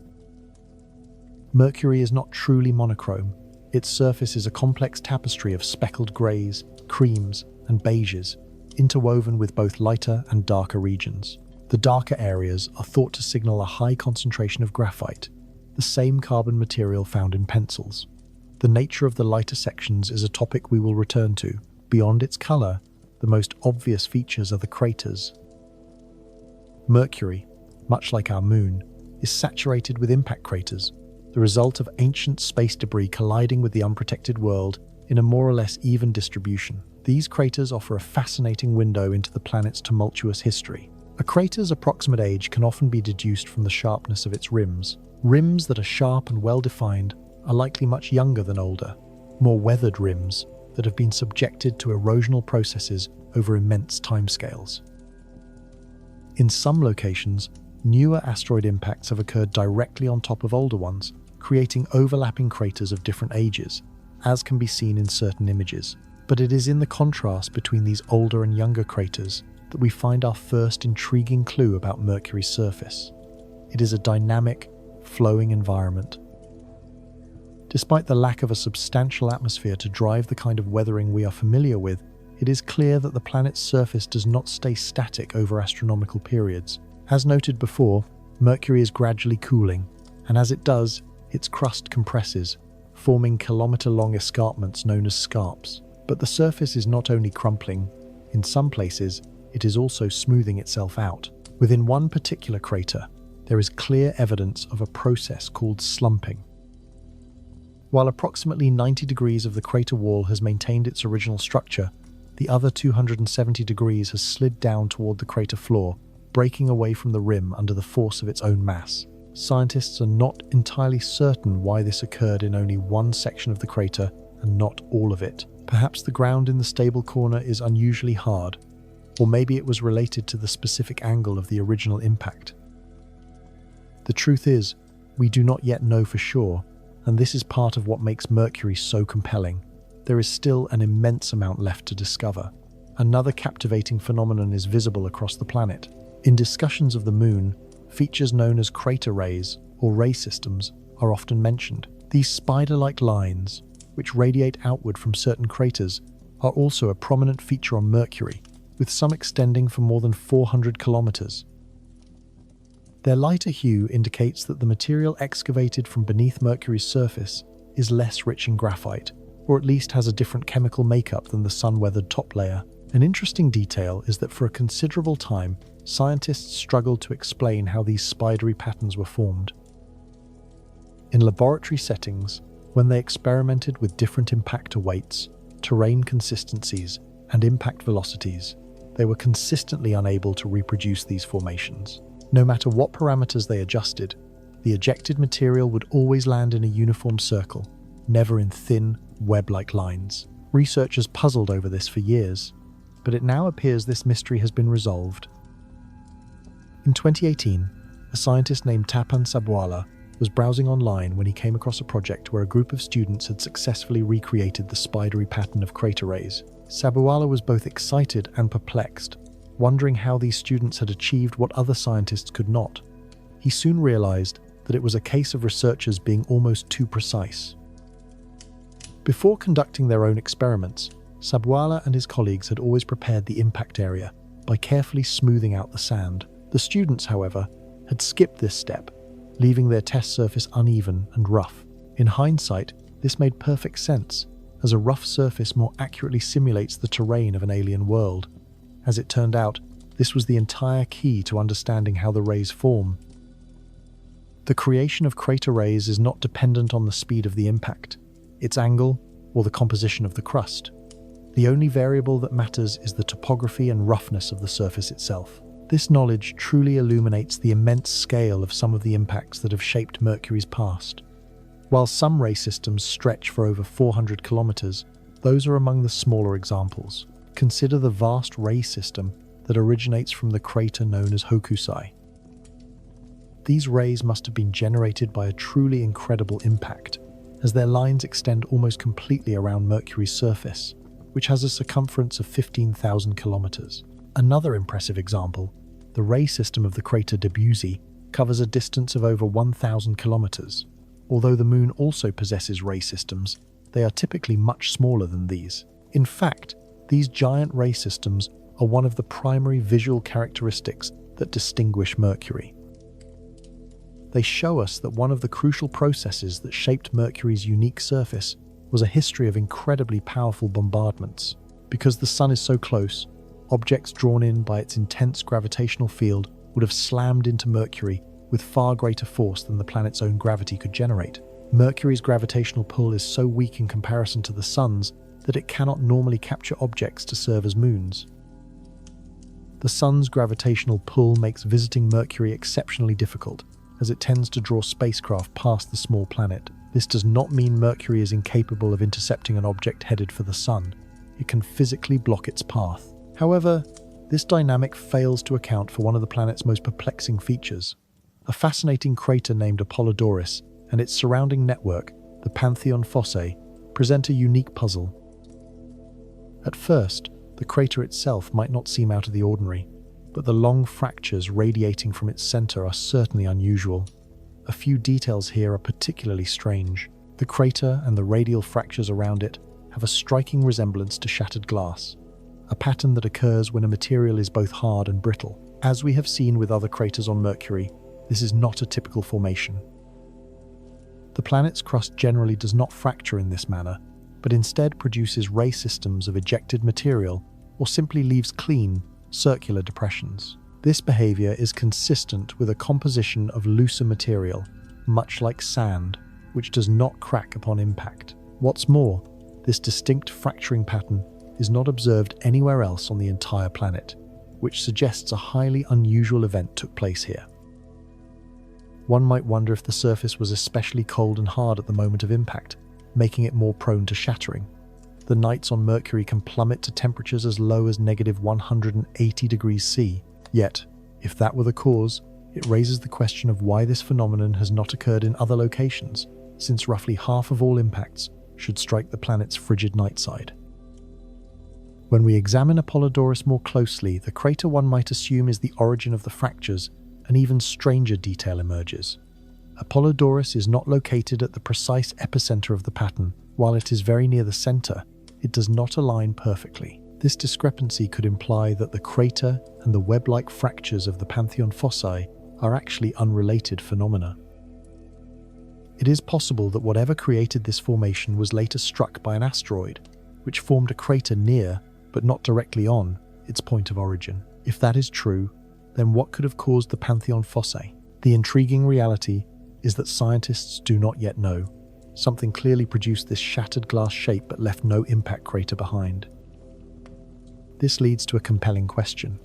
Mercury is not truly monochrome. Its surface is a complex tapestry of speckled greys, creams, and beiges, interwoven with both lighter and darker regions. The darker areas are thought to signal a high concentration of graphite, the same carbon material found in pencils. The nature of the lighter sections is a topic we will return to. Beyond its color, the most obvious features are the craters. Mercury, much like our moon, is saturated with impact craters, the result of ancient space debris colliding with the unprotected world in a more or less even distribution. These craters offer a fascinating window into the planet's tumultuous history. A crater's approximate age can often be deduced from the sharpness of its rims. Rims that are sharp and well-defined are likely much younger than older, more weathered rims, that have been subjected to erosional processes over immense timescales. In some locations, newer asteroid impacts have occurred directly on top of older ones, creating overlapping craters of different ages, as can be seen in certain images. But it is in the contrast between these older and younger craters that we find our first intriguing clue about Mercury's surface. It is a dynamic, flowing environment. Despite the lack of a substantial atmosphere to drive the kind of weathering we are familiar with, it is clear that the planet's surface does not stay static over astronomical periods. As noted before, Mercury is gradually cooling, and as it does, its crust compresses, forming kilometre-long escarpments known as scarps. But the surface is not only crumpling, in some places, it is also smoothing itself out. Within one particular crater, there is clear evidence of a process called slumping. While approximately 90 degrees of the crater wall has maintained its original structure, the other 270 degrees has slid down toward the crater floor, breaking away from the rim under the force of its own mass. Scientists are not entirely certain why this occurred in only one section of the crater and not all of it. Perhaps the ground in the stable corner is unusually hard, or maybe it was related to the specific angle of the original impact. The truth is, we do not yet know for sure, and this is part of what makes Mercury so compelling. There is still an immense amount left to discover. Another captivating phenomenon is visible across the planet. In discussions of the Moon, features known as crater rays, or ray systems, are often mentioned. These spider-like lines, which radiate outward from certain craters, are also a prominent feature on Mercury, with some extending for more than 400 kilometers. Their lighter hue indicates that the material excavated from beneath Mercury's surface is less rich in graphite, or at least has a different chemical makeup than the sun-weathered top layer. An interesting detail is that for a considerable time, scientists struggled to explain how these spidery patterns were formed. In laboratory settings, when they experimented with different impactor weights, terrain consistencies, and impact velocities, they were consistently unable to reproduce these formations. No matter what parameters they adjusted, the ejected material would always land in a uniform circle, never in thin, web-like lines. Researchers puzzled over this for years, but it now appears this mystery has been resolved. In 2018, a scientist named Tapan Sabwala was browsing online when he came across a project where a group of students had successfully recreated the spidery pattern of crater rays. Sabwala was both excited and perplexed, wondering how these students had achieved what other scientists could not. He soon realized that it was a case of researchers being almost too precise. Before conducting their own experiments, Sabwala and his colleagues had always prepared the impact area by carefully smoothing out the sand. The students, however, had skipped this step, leaving their test surface uneven and rough. In hindsight, this made perfect sense, as a rough surface more accurately simulates the terrain of an alien world. As it turned out, this was the entire key to understanding how the rays form. The creation of crater rays is not dependent on the speed of the impact, its angle, or the composition of the crust. The only variable that matters is the topography and roughness of the surface itself. This knowledge truly illuminates the immense scale of some of the impacts that have shaped Mercury's past. While some ray systems stretch for over 400 kilometers, those are among the smaller examples. Consider the vast ray system that originates from the crater known as Hokusai. These rays must have been generated by a truly incredible impact, as their lines extend almost completely around Mercury's surface, which has a circumference of 15,000 kilometers. Another impressive example, the ray system of the crater Debussy, covers a distance of over 1,000 kilometers. Although the Moon also possesses ray systems, they are typically much smaller than these. In fact, these giant ray systems are one of the primary visual characteristics that distinguish Mercury. They show us that one of the crucial processes that shaped Mercury's unique surface was a history of incredibly powerful bombardments. Because the Sun is so close, objects drawn in by its intense gravitational field would have slammed into Mercury with far greater force than the planet's own gravity could generate. Mercury's gravitational pull is so weak in comparison to the Sun's that it cannot normally capture objects to serve as moons. The Sun's gravitational pull makes visiting Mercury exceptionally difficult, as it tends to draw spacecraft past the small planet. This does not mean Mercury is incapable of intercepting an object headed for the Sun. It can physically block its path. However, this dynamic fails to account for one of the planet's most perplexing features. A fascinating crater named Apollodorus and its surrounding network, the Pantheon Fossae, present a unique puzzle. At first, the crater itself might not seem out of the ordinary, but the long fractures radiating from its center are certainly unusual. A few details here are particularly strange. The crater and the radial fractures around it have a striking resemblance to shattered glass, a pattern that occurs when a material is both hard and brittle. As we have seen with other craters on Mercury, this is not a typical formation. The planet's crust generally does not fracture in this manner, but instead produces ray systems of ejected material or simply leaves clean, circular depressions. This behavior is consistent with a composition of looser material, much like sand, which does not crack upon impact. What's more, this distinct fracturing pattern is not observed anywhere else on the entire planet, which suggests a highly unusual event took place here. One might wonder if the surface was especially cold and hard at the moment of impact, making it more prone to shattering. The nights on Mercury can plummet to temperatures as low as -180 degrees C. Yet, if that were the cause, it raises the question of why this phenomenon has not occurred in other locations, since roughly half of all impacts should strike the planet's frigid night side. When we examine Apollodorus more closely, the crater one might assume is the origin of the fractures, an even stranger detail emerges. Apollodorus is not located at the precise epicenter of the pattern. While it is very near the center, it does not align perfectly. This discrepancy could imply that the crater and the web-like fractures of the Pantheon Fossae are actually unrelated phenomena. It is possible that whatever created this formation was later struck by an asteroid, which formed a crater near, but not directly on, its point of origin. If that is true, then what could have caused the Pantheon Fossae? The intriguing reality is that scientists do not yet know. Something clearly produced this shattered glass shape but left no impact crater behind. This leads to a compelling question.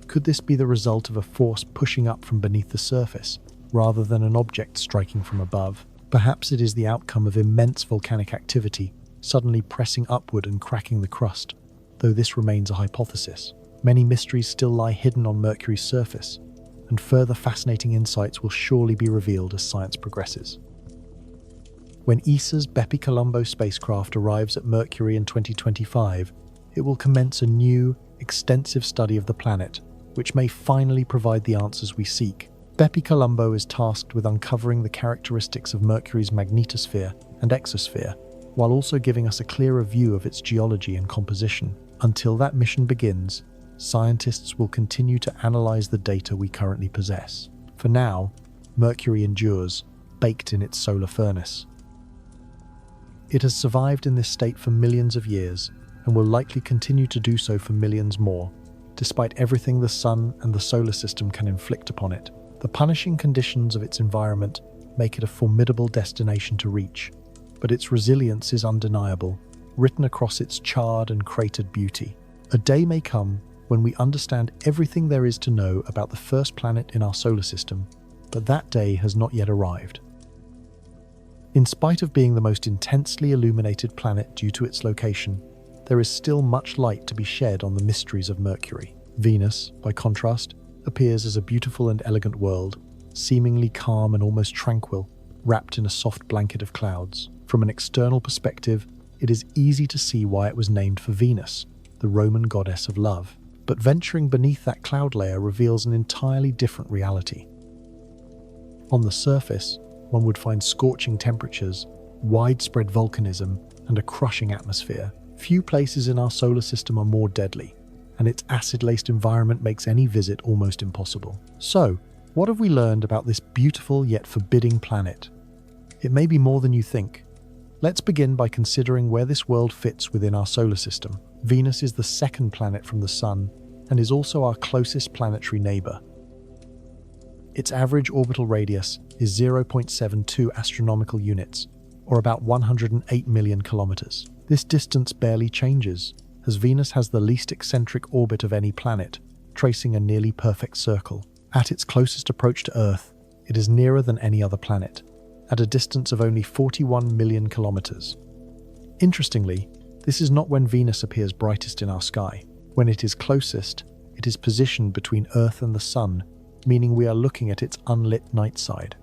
Could this be the result of a force pushing up from beneath the surface, rather than an object striking from above? Perhaps it is the outcome of immense volcanic activity, suddenly pressing upward and cracking the crust, though this remains a hypothesis. Many mysteries still lie hidden on Mercury's surface, and further fascinating insights will surely be revealed as science progresses. When ESA's Bepi-Colombo spacecraft arrives at Mercury in 2025, it will commence a new, extensive study of the planet, which may finally provide the answers we seek. Bepi-Colombo is tasked with uncovering the characteristics of Mercury's magnetosphere and exosphere, while also giving us a clearer view of its geology and composition. Until that mission begins, scientists will continue to analyze the data we currently possess. For now, Mercury endures, baked in its solar furnace. It has survived in this state for millions of years, and will likely continue to do so for millions more, despite everything the Sun and the solar system can inflict upon it. The punishing conditions of its environment make it a formidable destination to reach, but its resilience is undeniable, written across its charred and cratered beauty. A day may come when we understand everything there is to know about the first planet in our solar system, but that day has not yet arrived. In spite of being the most intensely illuminated planet due to its location, there is still much light to be shed on the mysteries of Mercury. Venus, by contrast, appears as a beautiful and elegant world, seemingly calm and almost tranquil, wrapped in a soft blanket of clouds. From an external perspective, it is easy to see why it was named for Venus, the Roman goddess of love. But venturing beneath that cloud layer reveals an entirely different reality. On the surface, one would find scorching temperatures, widespread volcanism, and a crushing atmosphere. Few places in our solar system are more deadly, and its acid-laced environment makes any visit almost impossible. So, what have we learned about this beautiful yet forbidding planet? It may be more than you think. Let's begin by considering where this world fits within our solar system. Venus is the second planet from the Sun, and is also our closest planetary neighbor. Its average orbital radius is 0.72 astronomical units, or about 108 million kilometers. This distance barely changes, as Venus has the least eccentric orbit of any planet, tracing a nearly perfect circle. At its closest approach to Earth, it is nearer than any other planet, at a distance of only 41 million kilometers. Interestingly, this is not when Venus appears brightest in our sky. When it is closest, it is positioned between Earth and the Sun, meaning we are looking at its unlit night side.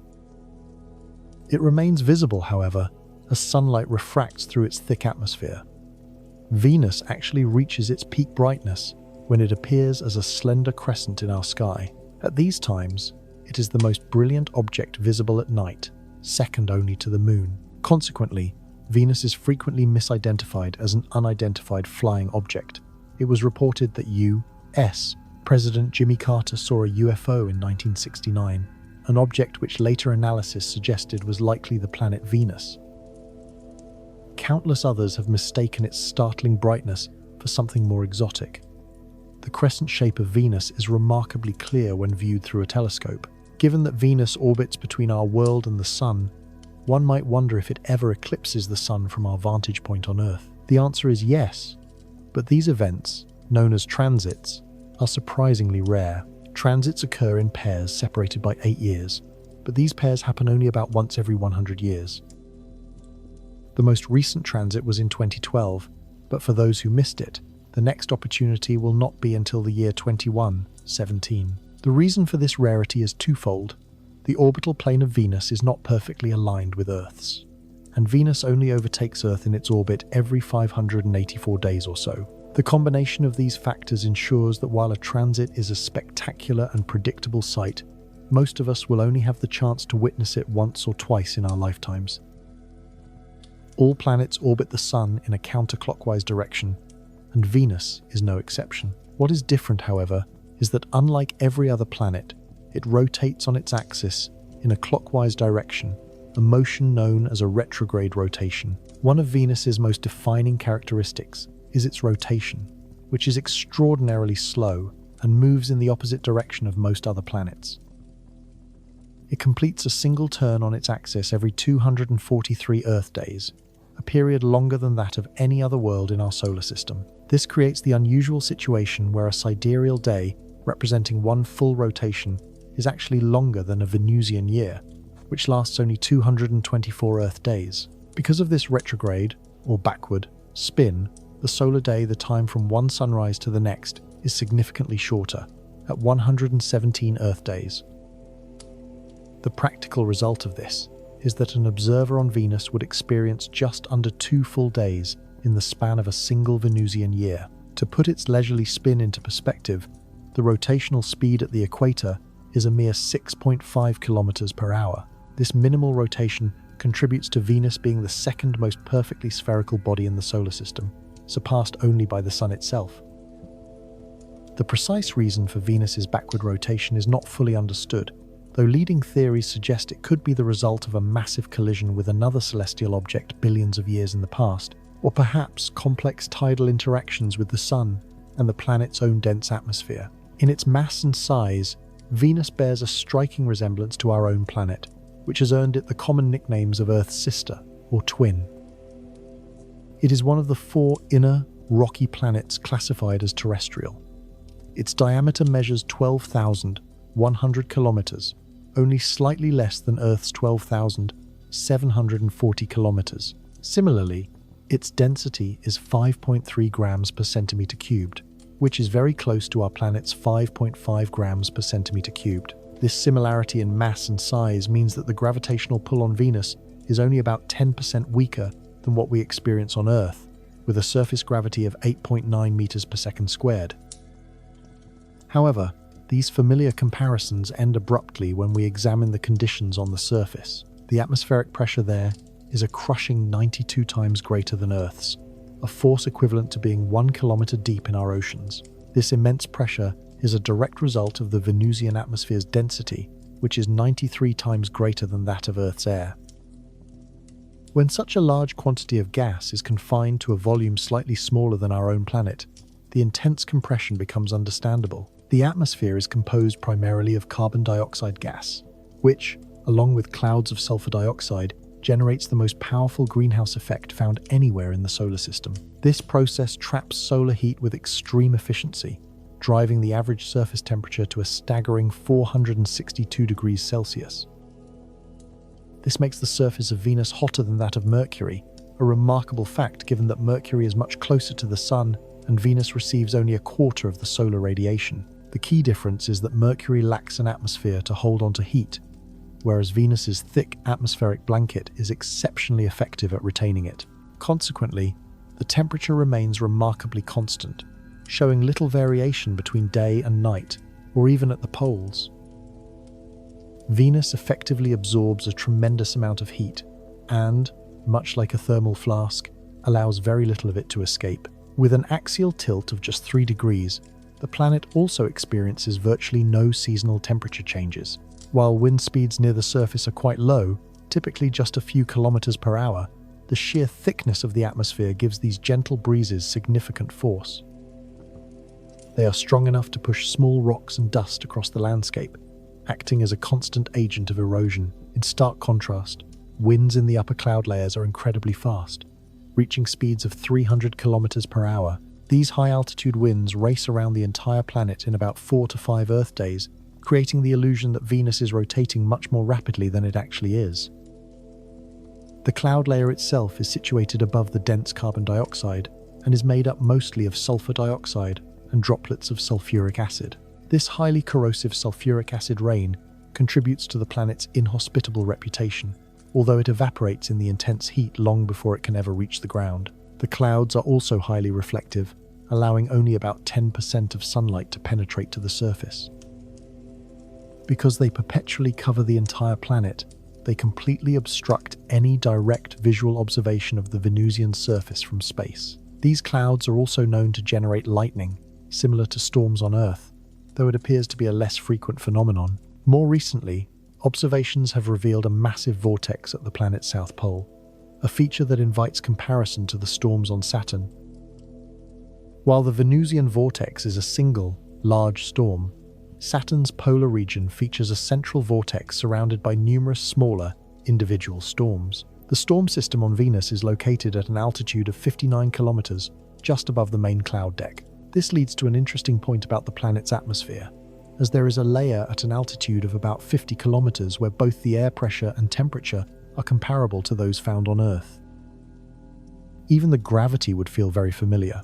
It remains visible, however, as sunlight refracts through its thick atmosphere. Venus actually reaches its peak brightness when it appears as a slender crescent in our sky. At these times, it is the most brilliant object visible at night, second only to the Moon. Consequently, Venus is frequently misidentified as an unidentified flying object. It was reported that U.S. President Jimmy Carter saw a UFO in 1969, an object which later analysis suggested was likely the planet Venus. Countless others have mistaken its startling brightness for something more exotic. The crescent shape of Venus is remarkably clear when viewed through a telescope. Given that Venus orbits between our world and the Sun, one might wonder if it ever eclipses the Sun from our vantage point on Earth. The answer is yes, but these events, known as transits, are surprisingly rare. Transits occur in pairs separated by 8 years, but these pairs happen only about once every 100 years. The most recent transit was in 2012, but for those who missed it, the next opportunity will not be until the year 2117. The reason for this rarity is twofold. The orbital plane of Venus is not perfectly aligned with Earth's, and Venus only overtakes Earth in its orbit every 584 days or so. The combination of these factors ensures that while a transit is a spectacular and predictable sight, most of us will only have the chance to witness it once or twice in our lifetimes. All planets orbit the Sun in a counterclockwise direction, and Venus is no exception. What is different, however, is that unlike every other planet, it rotates on its axis in a clockwise direction, a motion known as a retrograde rotation. One of Venus's most defining characteristics is its rotation, which is extraordinarily slow and moves in the opposite direction of most other planets. It completes a single turn on its axis every 243 Earth days, a period longer than that of any other world in our solar system. This creates the unusual situation where a sidereal day, representing one full rotation, is actually longer than a Venusian year, which lasts only 224 Earth days. Because of this retrograde, or backward, spin, the solar day, the time from one sunrise to the next, is significantly shorter, at 117 Earth days. The practical result of this is that an observer on Venus would experience just under 2 full days in the span of a single Venusian year. To put its leisurely spin into perspective, the rotational speed at the equator is a mere 6.5 kilometers per hour. This minimal rotation contributes to Venus being the second most perfectly spherical body in the solar system, surpassed only by the Sun itself. The precise reason for Venus's backward rotation is not fully understood, though leading theories suggest it could be the result of a massive collision with another celestial object billions of years in the past, or perhaps complex tidal interactions with the Sun and the planet's own dense atmosphere. In its mass and size, Venus bears a striking resemblance to our own planet, which has earned it the common nicknames of Earth's sister, or twin. It is one of the 4 inner, rocky planets classified as terrestrial. Its diameter measures 12,100 kilometers, only slightly less than Earth's 12,740 kilometers. Similarly, its density is 5.3 grams per centimeter cubed, which is very close to our planet's 5.5 grams per centimeter cubed. This similarity in mass and size means that the gravitational pull on Venus is only about 10% weaker than what we experience on Earth, with a surface gravity of 8.9 meters per second squared. However, these familiar comparisons end abruptly when we examine the conditions on the surface. The atmospheric pressure there is a crushing 92 times greater than Earth's, a force equivalent to being 1 kilometer deep in our oceans. This immense pressure is a direct result of the Venusian atmosphere's density, which is 93 times greater than that of Earth's air. When such a large quantity of gas is confined to a volume slightly smaller than our own planet, the intense compression becomes understandable. The atmosphere is composed primarily of carbon dioxide gas, which, along with clouds of sulfur dioxide, generates the most powerful greenhouse effect found anywhere in the solar system. This process traps solar heat with extreme efficiency, driving the average surface temperature to a staggering 462 degrees Celsius. This makes the surface of Venus hotter than that of Mercury, a remarkable fact given that Mercury is much closer to the Sun and Venus receives only a quarter of the solar radiation. The key difference is that Mercury lacks an atmosphere to hold onto heat, whereas Venus's thick atmospheric blanket is exceptionally effective at retaining it. Consequently, the temperature remains remarkably constant, showing little variation between day and night, or even at the poles. Venus effectively absorbs a tremendous amount of heat and, much like a thermal flask, allows very little of it to escape. With an axial tilt of just 3 degrees, the planet also experiences virtually no seasonal temperature changes. While wind speeds near the surface are quite low, typically just a few kilometers per hour, the sheer thickness of the atmosphere gives these gentle breezes significant force. They are strong enough to push small rocks and dust across the landscape, acting as a constant agent of erosion. In stark contrast, winds in the upper cloud layers are incredibly fast, reaching speeds of 300 kilometers per hour. These high-altitude winds race around the entire planet in about 4 to 5 Earth days, creating the illusion that Venus is rotating much more rapidly than it actually is. The cloud layer itself is situated above the dense carbon dioxide and is made up mostly of sulfur dioxide and droplets of sulfuric acid. This highly corrosive sulfuric acid rain contributes to the planet's inhospitable reputation, although it evaporates in the intense heat long before it can ever reach the ground. The clouds are also highly reflective, allowing only about 10% of sunlight to penetrate to the surface. Because they perpetually cover the entire planet, they completely obstruct any direct visual observation of the Venusian surface from space. These clouds are also known to generate lightning, similar to storms on Earth, though it appears to be a less frequent phenomenon. More recently, observations have revealed a massive vortex at the planet's south pole, a feature that invites comparison to the storms on Saturn. While the Venusian vortex is a single, large storm, Saturn's polar region features a central vortex surrounded by numerous smaller, individual storms. The storm system on Venus is located at an altitude of 59 kilometers, just above the main cloud deck. This leads to an interesting point about the planet's atmosphere, as there is a layer at an altitude of about 50 kilometers where both the air pressure and temperature are comparable to those found on Earth. Even the gravity would feel very familiar.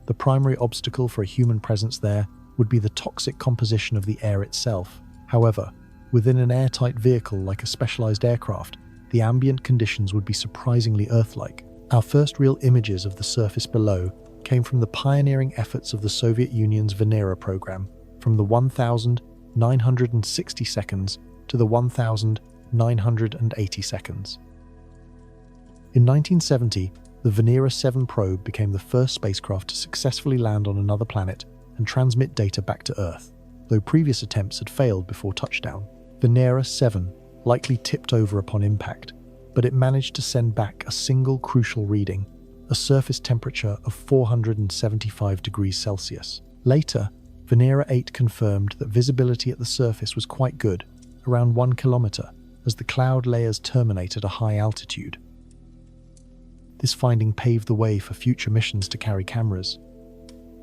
The primary obstacle for a human presence there would be the toxic composition of the air itself. However, within an airtight vehicle like a specialized aircraft, the ambient conditions would be surprisingly Earth-like. Our first real images of the surface below came from the pioneering efforts of the Soviet Union's Venera program, from the 1,960 seconds to the 1,980 seconds. In 1970, the Venera 7 probe became the first spacecraft to successfully land on another planet and transmit data back to Earth, though previous attempts had failed before touchdown. Venera 7 likely tipped over upon impact, but it managed to send back a single crucial reading, a surface temperature of 475 degrees Celsius. Later, Venera 8 confirmed that visibility at the surface was quite good, around 1 kilometer, as the cloud layers terminate at a high altitude. This finding paved the way for future missions to carry cameras.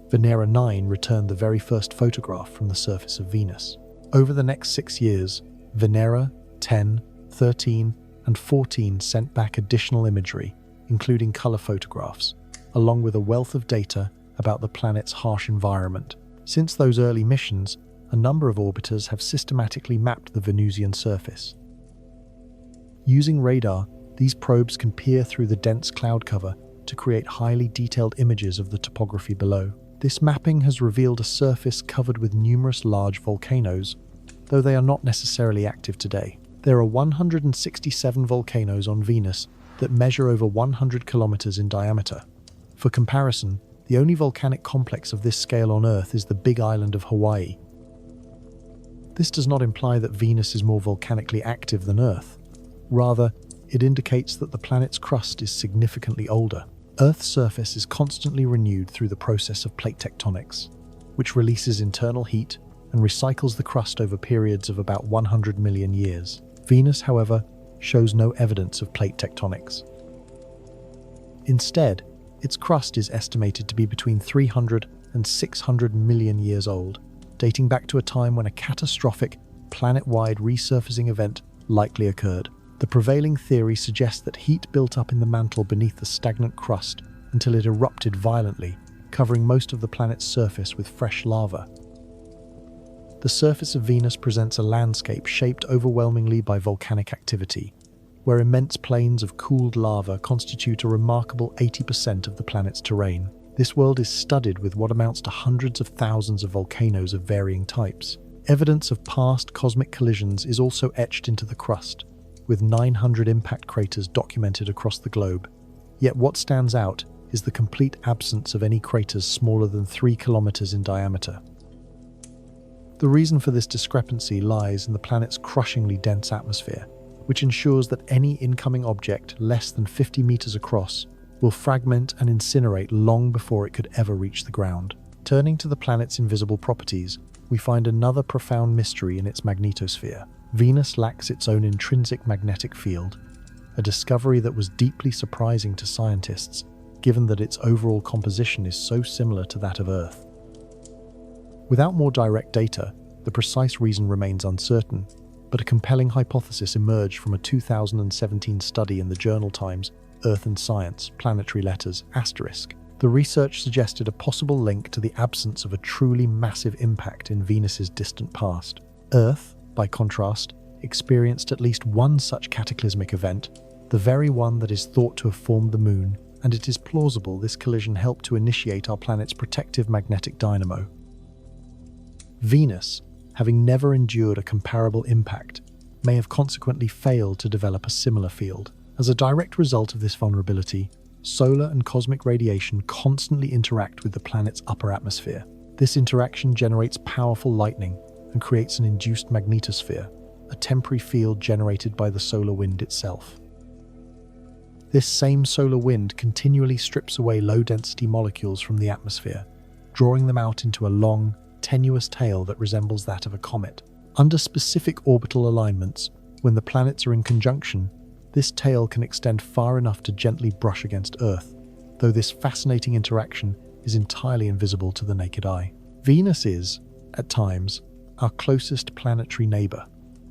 Venera 9 returned the very first photograph from the surface of Venus. Over the next 6 years, Venera 10, 13, and 14 sent back additional imagery, including color photographs, along with a wealth of data about the planet's harsh environment. Since those early missions, a number of orbiters have systematically mapped the Venusian surface. Using radar, these probes can peer through the dense cloud cover to create highly detailed images of the topography below. This mapping has revealed a surface covered with numerous large volcanoes, though they are not necessarily active today. There are 167 volcanoes on Venus that measure over 100 kilometers in diameter. For comparison, the only volcanic complex of this scale on Earth is the Big Island of Hawaii. This does not imply that Venus is more volcanically active than Earth. Rather, it indicates that the planet's crust is significantly older. Earth's surface is constantly renewed through the process of plate tectonics, which releases internal heat and recycles the crust over periods of about 100 million years. Venus, however, shows no evidence of plate tectonics. Instead, its crust is estimated to be between 300 and 600 million years old, dating back to a time when a catastrophic, planet-wide resurfacing event likely occurred. The prevailing theory suggests that heat built up in the mantle beneath the stagnant crust until it erupted violently, covering most of the planet's surface with fresh lava. The surface of Venus presents a landscape shaped overwhelmingly by volcanic activity, where immense plains of cooled lava constitute a remarkable 80% of the planet's terrain. This world is studded with what amounts to hundreds of thousands of volcanoes of varying types. Evidence of past cosmic collisions is also etched into the crust, with 900 impact craters documented across the globe. Yet what stands out is the complete absence of any craters smaller than 3 kilometers in diameter. The reason for this discrepancy lies in the planet's crushingly dense atmosphere, which ensures that any incoming object less than 50 meters across will fragment and incinerate long before it could ever reach the ground. Turning to the planet's invisible properties, we find another profound mystery in its magnetosphere. Venus lacks its own intrinsic magnetic field, a discovery that was deeply surprising to scientists, given that its overall composition is so similar to that of Earth. Without more direct data, the precise reason remains uncertain, but a compelling hypothesis emerged from a 2017 study in the journal Times, Earth and Science, Planetary Letters, **. The research suggested a possible link to the absence of a truly massive impact in Venus's distant past. Earth, by contrast, experienced at least one such cataclysmic event, the very one that is thought to have formed the Moon, and it is plausible this collision helped to initiate our planet's protective magnetic dynamo. Venus, having never endured a comparable impact, may have consequently failed to develop a similar field. As a direct result of this vulnerability, solar and cosmic radiation constantly interact with the planet's upper atmosphere. This interaction generates powerful lightning and creates an induced magnetosphere, a temporary field generated by the solar wind itself. This same solar wind continually strips away low-density molecules from the atmosphere, drawing them out into a long, tenuous tail that resembles that of a comet. Under specific orbital alignments, when the planets are in conjunction, this tail can extend far enough to gently brush against Earth, though this fascinating interaction is entirely invisible to the naked eye. Venus is, at times, our closest planetary neighbor,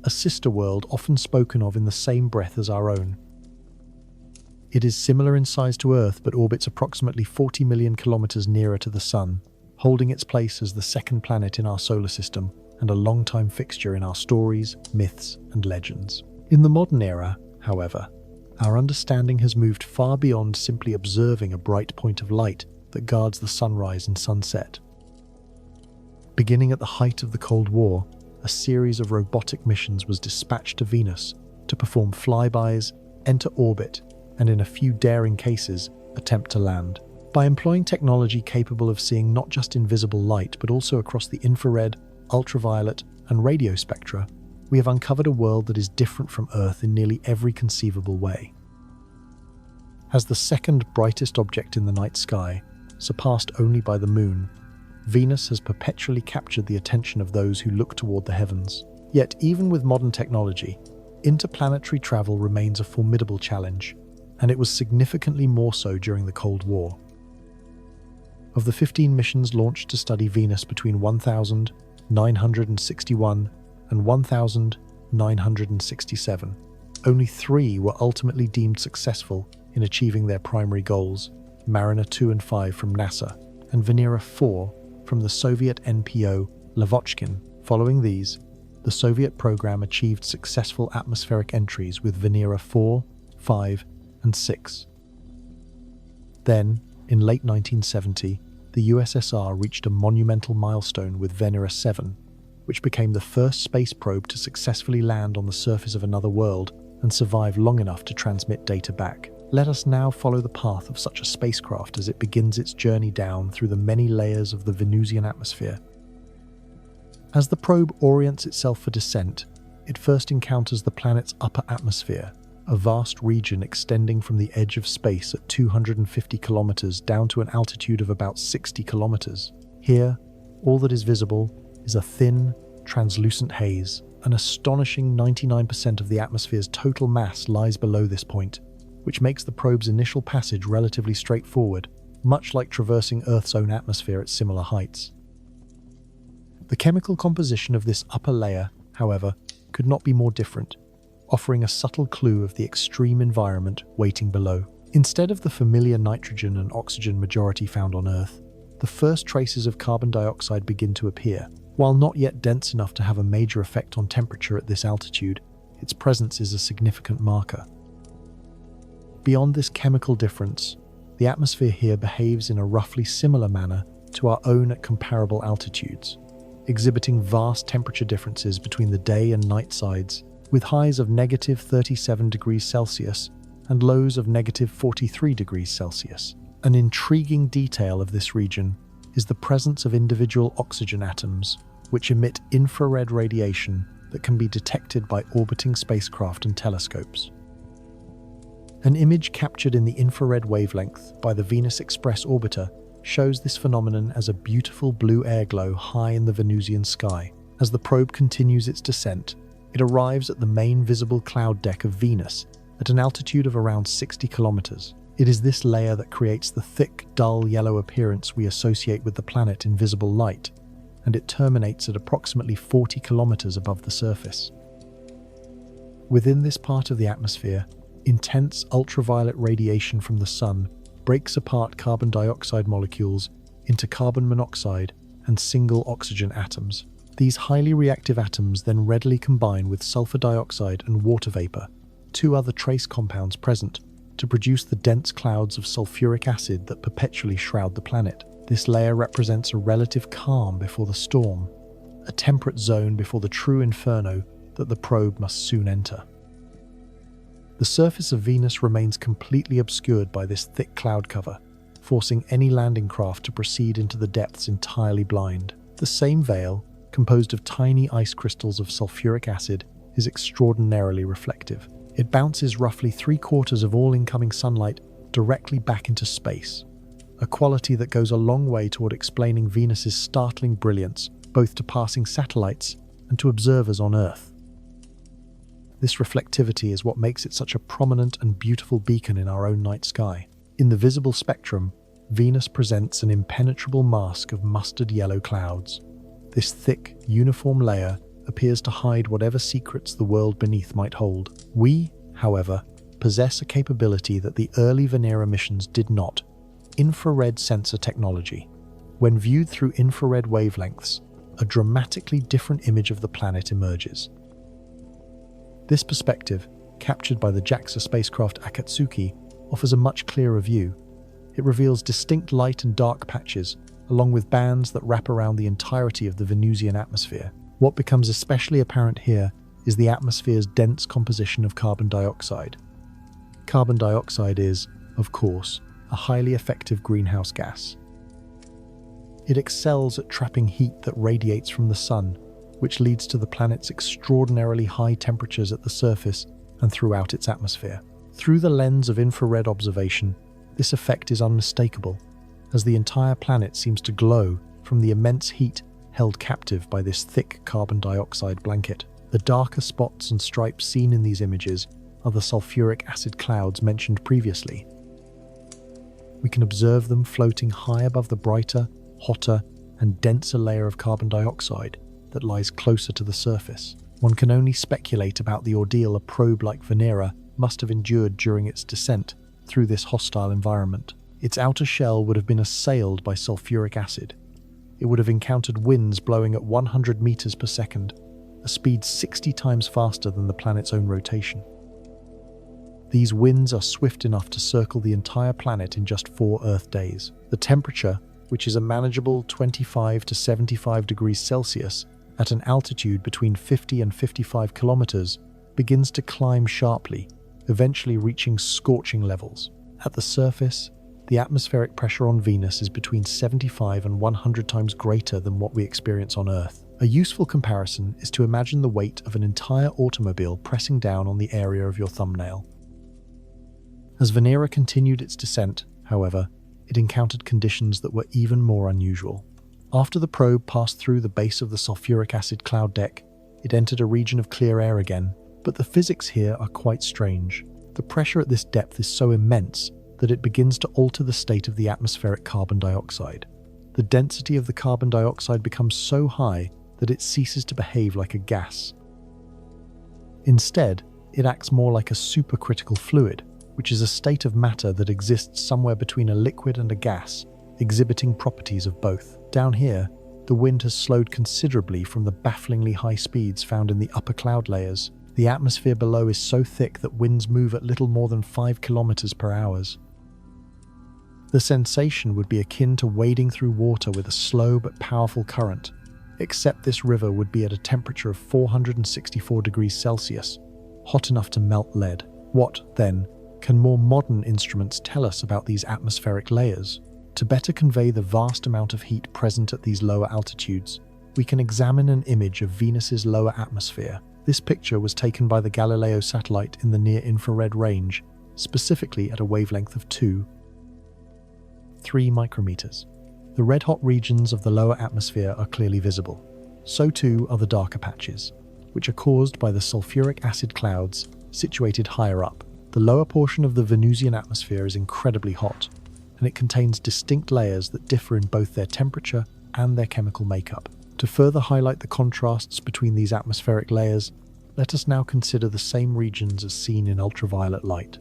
a sister world often spoken of in the same breath as our own. It is similar in size to Earth but orbits approximately 40 million kilometers nearer to the Sun, holding its place as the second planet in our solar system and a long-time fixture in our stories, myths, and legends. In the modern era, however, our understanding has moved far beyond simply observing a bright point of light that guards the sunrise and sunset. Beginning at the height of the Cold War, a series of robotic missions was dispatched to Venus to perform flybys, enter orbit, and in a few daring cases, attempt to land. By employing technology capable of seeing not just invisible light but also across the infrared, ultraviolet, and radio spectra, we have uncovered a world that is different from Earth in nearly every conceivable way. As the second brightest object in the night sky, surpassed only by the Moon, Venus has perpetually captured the attention of those who look toward the heavens. Yet, even with modern technology, interplanetary travel remains a formidable challenge, and it was significantly more so during the Cold War. Of the 15 missions launched to study Venus between 1961 and 1967, only 3 were ultimately deemed successful in achieving their primary goals: Mariner 2 and 5 from NASA, and Venera 4 from the Soviet NPO Lavochkin. Following these, the Soviet program achieved successful atmospheric entries with Venera 4, 5, and 6. Then, in late 1970, the USSR reached a monumental milestone with Venera 7, which became the first space probe to successfully land on the surface of another world and survive long enough to transmit data back. Let us now follow the path of such a spacecraft as it begins its journey down through the many layers of the Venusian atmosphere. As the probe orients itself for descent, it first encounters the planet's upper atmosphere, a vast region extending from the edge of space at 250 kilometers down to an altitude of about 60 kilometers. Here, all that is visible is a thin, translucent haze. An astonishing 99% of the atmosphere's total mass lies below this point, which makes the probe's initial passage relatively straightforward, much like traversing Earth's own atmosphere at similar heights. The chemical composition of this upper layer, however, could not be more different. offering a subtle clue of the extreme environment waiting below. Instead of the familiar nitrogen and oxygen majority found on Earth, the first traces of carbon dioxide begin to appear. While not yet dense enough to have a major effect on temperature at this altitude, its presence is a significant marker. Beyond this chemical difference, the atmosphere here behaves in a roughly similar manner to our own at comparable altitudes, exhibiting vast temperature differences between the day and night sides, with highs of -37 degrees Celsius and lows of -43 degrees Celsius. An intriguing detail of this region is the presence of individual oxygen atoms, which emit infrared radiation that can be detected by orbiting spacecraft and telescopes. An image captured in the infrared wavelength by the Venus Express orbiter shows this phenomenon as a beautiful blue airglow high in the Venusian sky. As the probe continues its descent, it arrives at the main visible cloud deck of Venus at an altitude of around 60 kilometers. It is this layer that creates the thick, dull yellow appearance we associate with the planet in visible light, and it terminates at approximately 40 kilometers above the surface. Within this part of the atmosphere, intense ultraviolet radiation from the sun breaks apart carbon dioxide molecules into carbon monoxide and single oxygen atoms. These highly reactive atoms then readily combine with sulfur dioxide and water vapor, two other trace compounds present, to produce the dense clouds of sulfuric acid that perpetually shroud the planet. This layer represents a relative calm before the storm, a temperate zone before the true inferno that the probe must soon enter. The surface of Venus remains completely obscured by this thick cloud cover, forcing any landing craft to proceed into the depths entirely blind. The same veil, composed of tiny ice crystals of sulfuric acid, is extraordinarily reflective. It bounces roughly 3/4 of all incoming sunlight directly back into space, a quality that goes a long way toward explaining Venus's startling brilliance both to passing satellites and to observers on Earth. This reflectivity is what makes it such a prominent and beautiful beacon in our own night sky. In the visible spectrum, Venus presents an impenetrable mask of mustard yellow clouds. This thick, uniform layer appears to hide whatever secrets the world beneath might hold. We, however, possess a capability that the early Venera missions did not: infrared sensor technology. When viewed through infrared wavelengths, a dramatically different image of the planet emerges. This perspective, captured by the JAXA spacecraft Akatsuki, offers a much clearer view. It reveals distinct light and dark patches, along with bands that wrap around the entirety of the Venusian atmosphere. What becomes especially apparent here is the atmosphere's dense composition of carbon dioxide. Carbon dioxide is, of course, a highly effective greenhouse gas. It excels at trapping heat that radiates from the sun, which leads to the planet's extraordinarily high temperatures at the surface and throughout its atmosphere. Through the lens of infrared observation, this effect is unmistakable, as the entire planet seems to glow from the immense heat held captive by this thick carbon dioxide blanket. The darker spots and stripes seen in these images are the sulfuric acid clouds mentioned previously. We can observe them floating high above the brighter, hotter, and denser layer of carbon dioxide that lies closer to the surface. One can only speculate about the ordeal a probe like Venera must have endured during its descent through this hostile environment. Its outer shell would have been assailed by sulfuric acid. It would have encountered winds blowing at 100 meters per second, a speed 60 times faster than the planet's own rotation. These winds are swift enough to circle the entire planet in just 4 Earth days. The temperature, which is a manageable 25 to 75 degrees Celsius at an altitude between 50 and 55 kilometers, begins to climb sharply, eventually reaching scorching levels. At the surface, the atmospheric pressure on Venus is between 75 and 100 times greater than what we experience on Earth. A useful comparison is to imagine the weight of an entire automobile pressing down on the area of your thumbnail. As Venera continued its descent, however, it encountered conditions that were even more unusual. After the probe passed through the base of the sulfuric acid cloud deck, it entered a region of clear air again, but the physics here are quite strange. The pressure at this depth is so immense that it begins to alter the state of the atmospheric carbon dioxide. The density of the carbon dioxide becomes so high that it ceases to behave like a gas. Instead, It acts more like a supercritical fluid, which is a state of matter that exists somewhere between a liquid and a gas, exhibiting properties of both. Down here, the wind has slowed considerably from the bafflingly high speeds found in the upper cloud layers. The atmosphere below is so thick that winds move at little more than 5 kilometers per hour. The sensation would be akin to wading through water with a slow but powerful current, except this river would be at a temperature of 464 degrees Celsius, hot enough to melt lead. What, then, can more modern instruments tell us about these atmospheric layers? To better convey the vast amount of heat present at these lower altitudes, we can examine an image of Venus's lower atmosphere. This picture was taken by the Galileo satellite in the near-infrared range, specifically at a wavelength of 2.3 micrometers. The red-hot regions of the lower atmosphere are clearly visible. So too are the darker patches, which are caused by the sulfuric acid clouds situated higher up. The lower portion of the Venusian atmosphere is incredibly hot, and it contains distinct layers that differ in both their temperature and their chemical makeup. To further highlight the contrasts between these atmospheric layers, let us now consider the same regions as seen in ultraviolet light.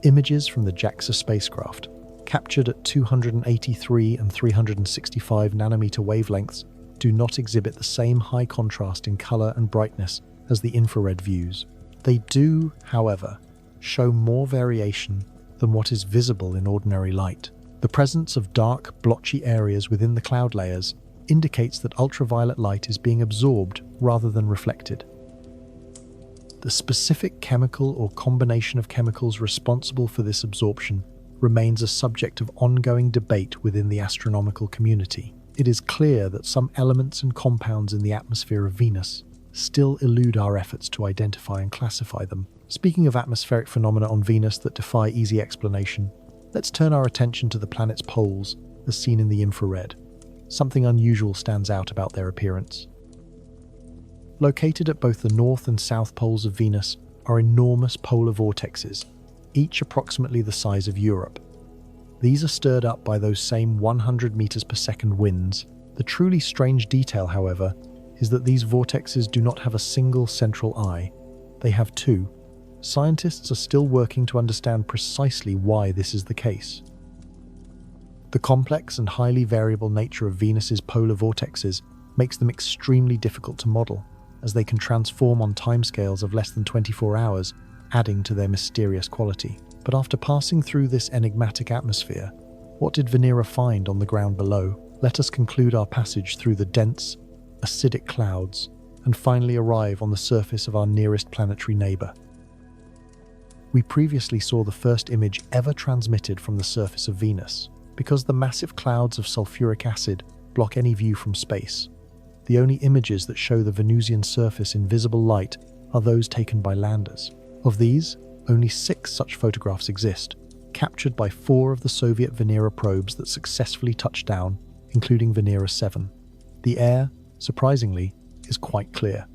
Images from the JAXA spacecraft, captured at 283 and 365 nanometer wavelengths, do not exhibit the same high contrast in color and brightness as the infrared views. They do, however, show more variation than what is visible in ordinary light. The presence of dark, blotchy areas within the cloud layers indicates that ultraviolet light is being absorbed rather than reflected. The specific chemical or combination of chemicals responsible for this absorption remains a subject of ongoing debate within the astronomical community. It is clear that some elements and compounds in the atmosphere of Venus still elude our efforts to identify and classify them. Speaking of atmospheric phenomena on Venus that defy easy explanation, let's turn our attention to the planet's poles as seen in the infrared. Something unusual stands out about their appearance. Located at both the north and south poles of Venus are enormous polar vortexes, each approximately the size of Europe. These are stirred up by those same 100 meters per second winds. The truly strange detail, however, is that these vortexes do not have a single central eye. They have two. Scientists are still working to understand precisely why this is the case. The complex and highly variable nature of Venus's polar vortexes makes them extremely difficult to model, as they can transform on timescales of less than 24 hours, adding to their mysterious quality. But after passing through this enigmatic atmosphere, what did Venera find on the ground below? Let us conclude our passage through the dense, acidic clouds and finally arrive on the surface of our nearest planetary neighbor. We previously saw the first image ever transmitted from the surface of Venus. Because the massive clouds of sulfuric acid block any view from space, the only images that show the Venusian surface in visible light are those taken by landers. Of these, only 6 such photographs exist, captured by 4 of the Soviet Venera probes that successfully touched down, including Venera 7. The air, surprisingly, is quite clear.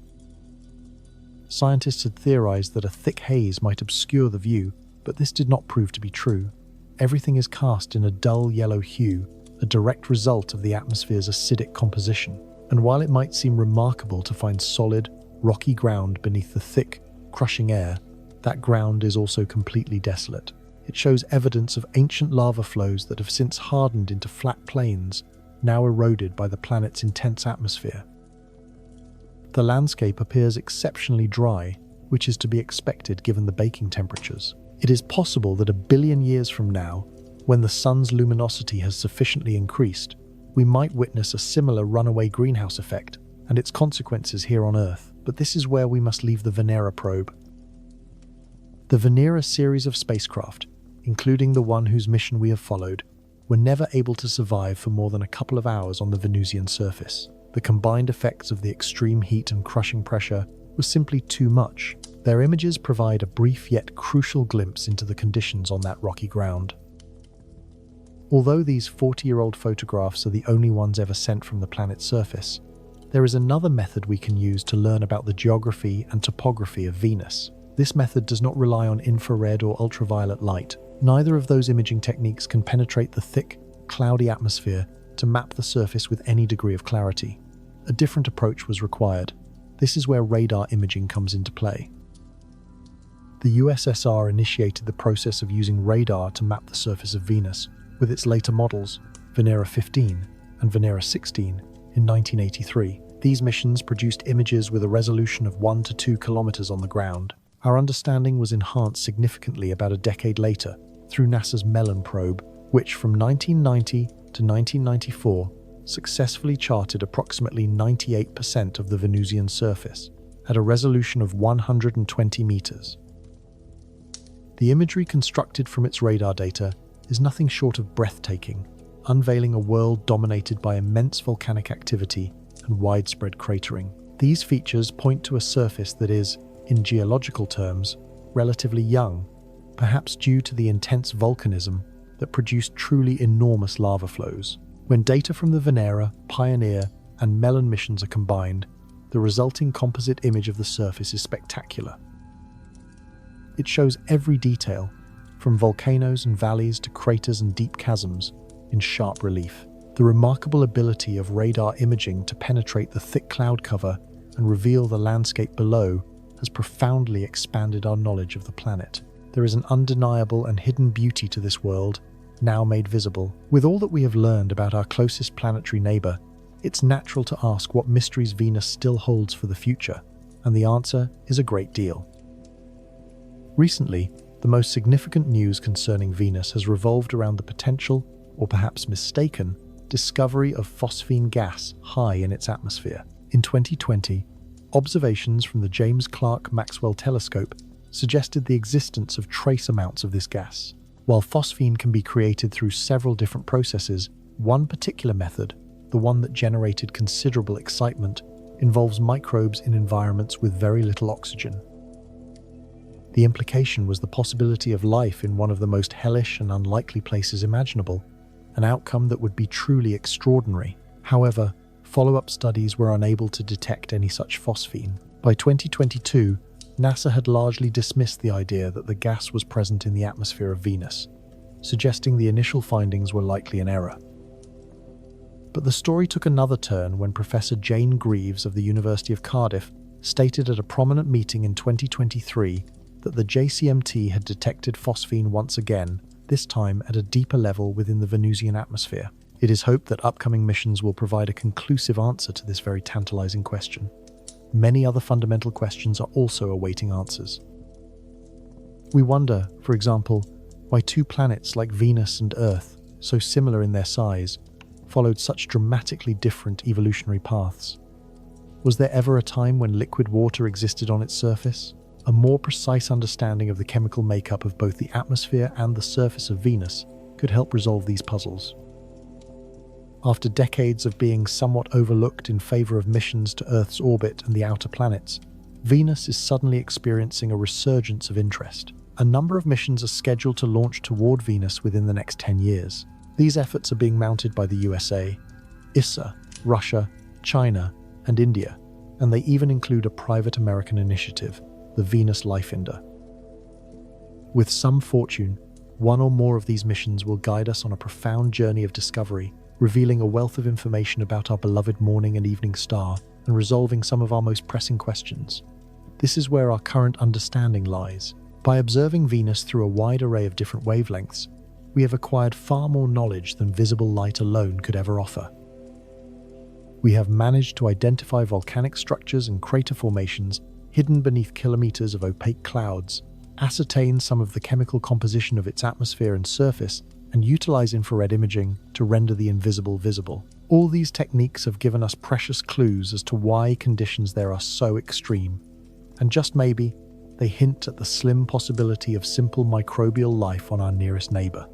Scientists had theorized that a thick haze might obscure the view, but this did not prove to be true. Everything is cast in a dull yellow hue, a direct result of the atmosphere's acidic composition. And while it might seem remarkable to find solid, rocky ground beneath the thick, crushing air, that ground is also completely desolate. It shows evidence of ancient lava flows that have since hardened into flat plains, now eroded by the planet's intense atmosphere. The landscape appears exceptionally dry, which is to be expected given the baking temperatures. It is possible that 1 billion years from now, when the sun's luminosity has sufficiently increased, we might witness a similar runaway greenhouse effect and its consequences here on Earth. But this is where we must leave the Venera probe. The Venera series of spacecraft, including the one whose mission we have followed, were never able to survive for more than a couple of hours on the Venusian surface. The combined effects of the extreme heat and crushing pressure was simply too much. Their images provide a brief yet crucial glimpse into the conditions on that rocky ground. Although these 40-year-old photographs are the only ones ever sent from the planet's surface, there is another method we can use to learn about the geography and topography of Venus. This method does not rely on infrared or ultraviolet light. Neither of those imaging techniques can penetrate the thick, cloudy atmosphere to map the surface with any degree of clarity. A different approach was required. This is where radar imaging comes into play. The USSR initiated the process of using radar to map the surface of Venus, with its later models, Venera 15 and Venera 16, in 1983. These missions produced images with a resolution of 1 to 2 kilometers on the ground. Our understanding was enhanced significantly about a decade later through NASA's MELON probe, which from 1990 to 1994 successfully charted approximately 98% of the Venusian surface at a resolution of 120 meters. The imagery constructed from its radar data is nothing short of breathtaking, unveiling a world dominated by immense volcanic activity and widespread cratering. These features point to a surface that is, in geological terms, relatively young, perhaps due to the intense volcanism that produced truly enormous lava flows. When data from the Venera, Pioneer, and MELON missions are combined, the resulting composite image of the surface is spectacular. It shows every detail, from volcanoes and valleys to craters and deep chasms, in sharp relief. The remarkable ability of radar imaging to penetrate the thick cloud cover and reveal the landscape below has profoundly expanded our knowledge of the planet. There is an undeniable and hidden beauty to this world, now made visible. With all that we have learned about our closest planetary neighbor, it's natural to ask what mysteries Venus still holds for the future, and the answer is a great deal. Recently, the most significant news concerning Venus has revolved around the potential, or perhaps mistaken, discovery of phosphine gas high in its atmosphere. In 2020, observations from the James Clerk Maxwell Telescope suggested the existence of trace amounts of this gas. While phosphine can be created through several different processes, one particular method, the one that generated considerable excitement, involves microbes in environments with very little oxygen. The implication was the possibility of life in one of the most hellish and unlikely places imaginable, an outcome that would be truly extraordinary. However, follow-up studies were unable to detect any such phosphine. By 2022, NASA had largely dismissed the idea that the gas was present in the atmosphere of Venus, suggesting the initial findings were likely an error. But the story took another turn when Professor Jane Greaves of the University of Cardiff stated at a prominent meeting in 2023 that the JCMT had detected phosphine once again, this time at a deeper level within the Venusian atmosphere. It is hoped that upcoming missions will provide a conclusive answer to this very tantalizing question. Many other fundamental questions are also awaiting answers. We wonder, for example, why two planets like Venus and Earth, so similar in their size, followed such dramatically different evolutionary paths. Was there ever a time when liquid water existed on its surface? A more precise understanding of the chemical makeup of both the atmosphere and the surface of Venus could help resolve these puzzles. After decades of being somewhat overlooked in favor of missions to Earth's orbit and the outer planets, Venus is suddenly experiencing a resurgence of interest. A number of missions are scheduled to launch toward Venus within the next 10 years. These efforts are being mounted by the USA, ISA, Russia, China, and India, and they even include a private American initiative, the Venus Lifinder. With some fortune, one or more of these missions will guide us on a profound journey of discovery, revealing a wealth of information about our beloved morning and evening star and resolving some of our most pressing questions. This is where our current understanding lies. By observing Venus through a wide array of different wavelengths, we have acquired far more knowledge than visible light alone could ever offer. We have managed to identify volcanic structures and crater formations hidden beneath kilometers of opaque clouds, ascertain some of the chemical composition of its atmosphere and surface, and utilize infrared imaging to render the invisible visible. All these techniques have given us precious clues as to why conditions there are so extreme, and just maybe, they hint at the slim possibility of simple microbial life on our nearest neighbor.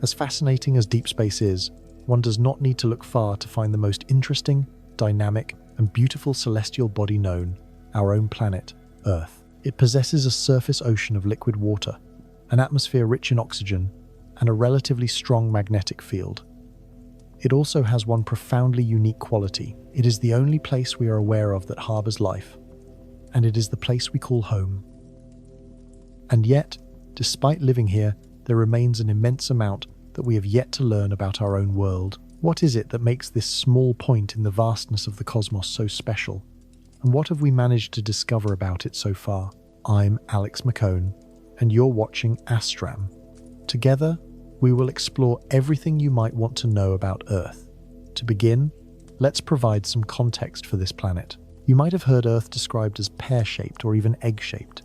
As fascinating as deep space is, one does not need to look far to find the most interesting, dynamic, and beautiful celestial body known, our own planet, Earth. It possesses a surface ocean of liquid water, an atmosphere rich in oxygen, and a relatively strong magnetic field. It also has one profoundly unique quality. It is the only place we are aware of that harbors life, and it is the place we call home. And yet, despite living here, there remains an immense amount that we have yet to learn about our own world. What is it that makes this small point in the vastness of the cosmos so special? And what have we managed to discover about it so far? I'm Alex McCone, and you're watching Astram. Together, we will explore everything you might want to know about Earth. To begin, let's provide some context for this planet. You might have heard Earth described as pear-shaped or even egg-shaped.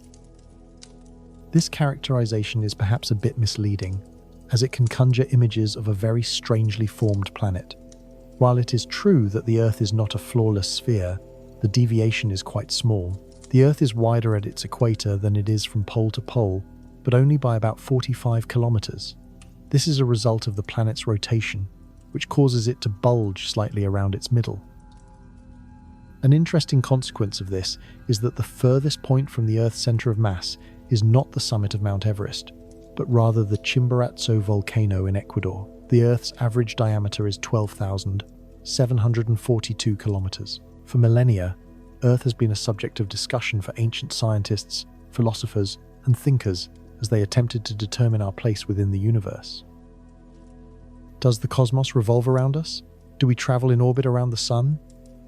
This characterization is perhaps a bit misleading, as it can conjure images of a very strangely formed planet. While it is true that the Earth is not a flawless sphere, the deviation is quite small. The Earth is wider at its equator than it is from pole to pole, but only by about 45 kilometers. This is a result of the planet's rotation, which causes it to bulge slightly around its middle. An interesting consequence of this is that the furthest point from the Earth's center of mass is not the summit of Mount Everest, but rather the Chimborazo volcano in Ecuador. The Earth's average diameter is 12,742 kilometers. For millennia, Earth has been a subject of discussion for ancient scientists, philosophers, and thinkers as they attempted to determine our place within the universe. Does the cosmos revolve around us? Do we travel in orbit around the sun?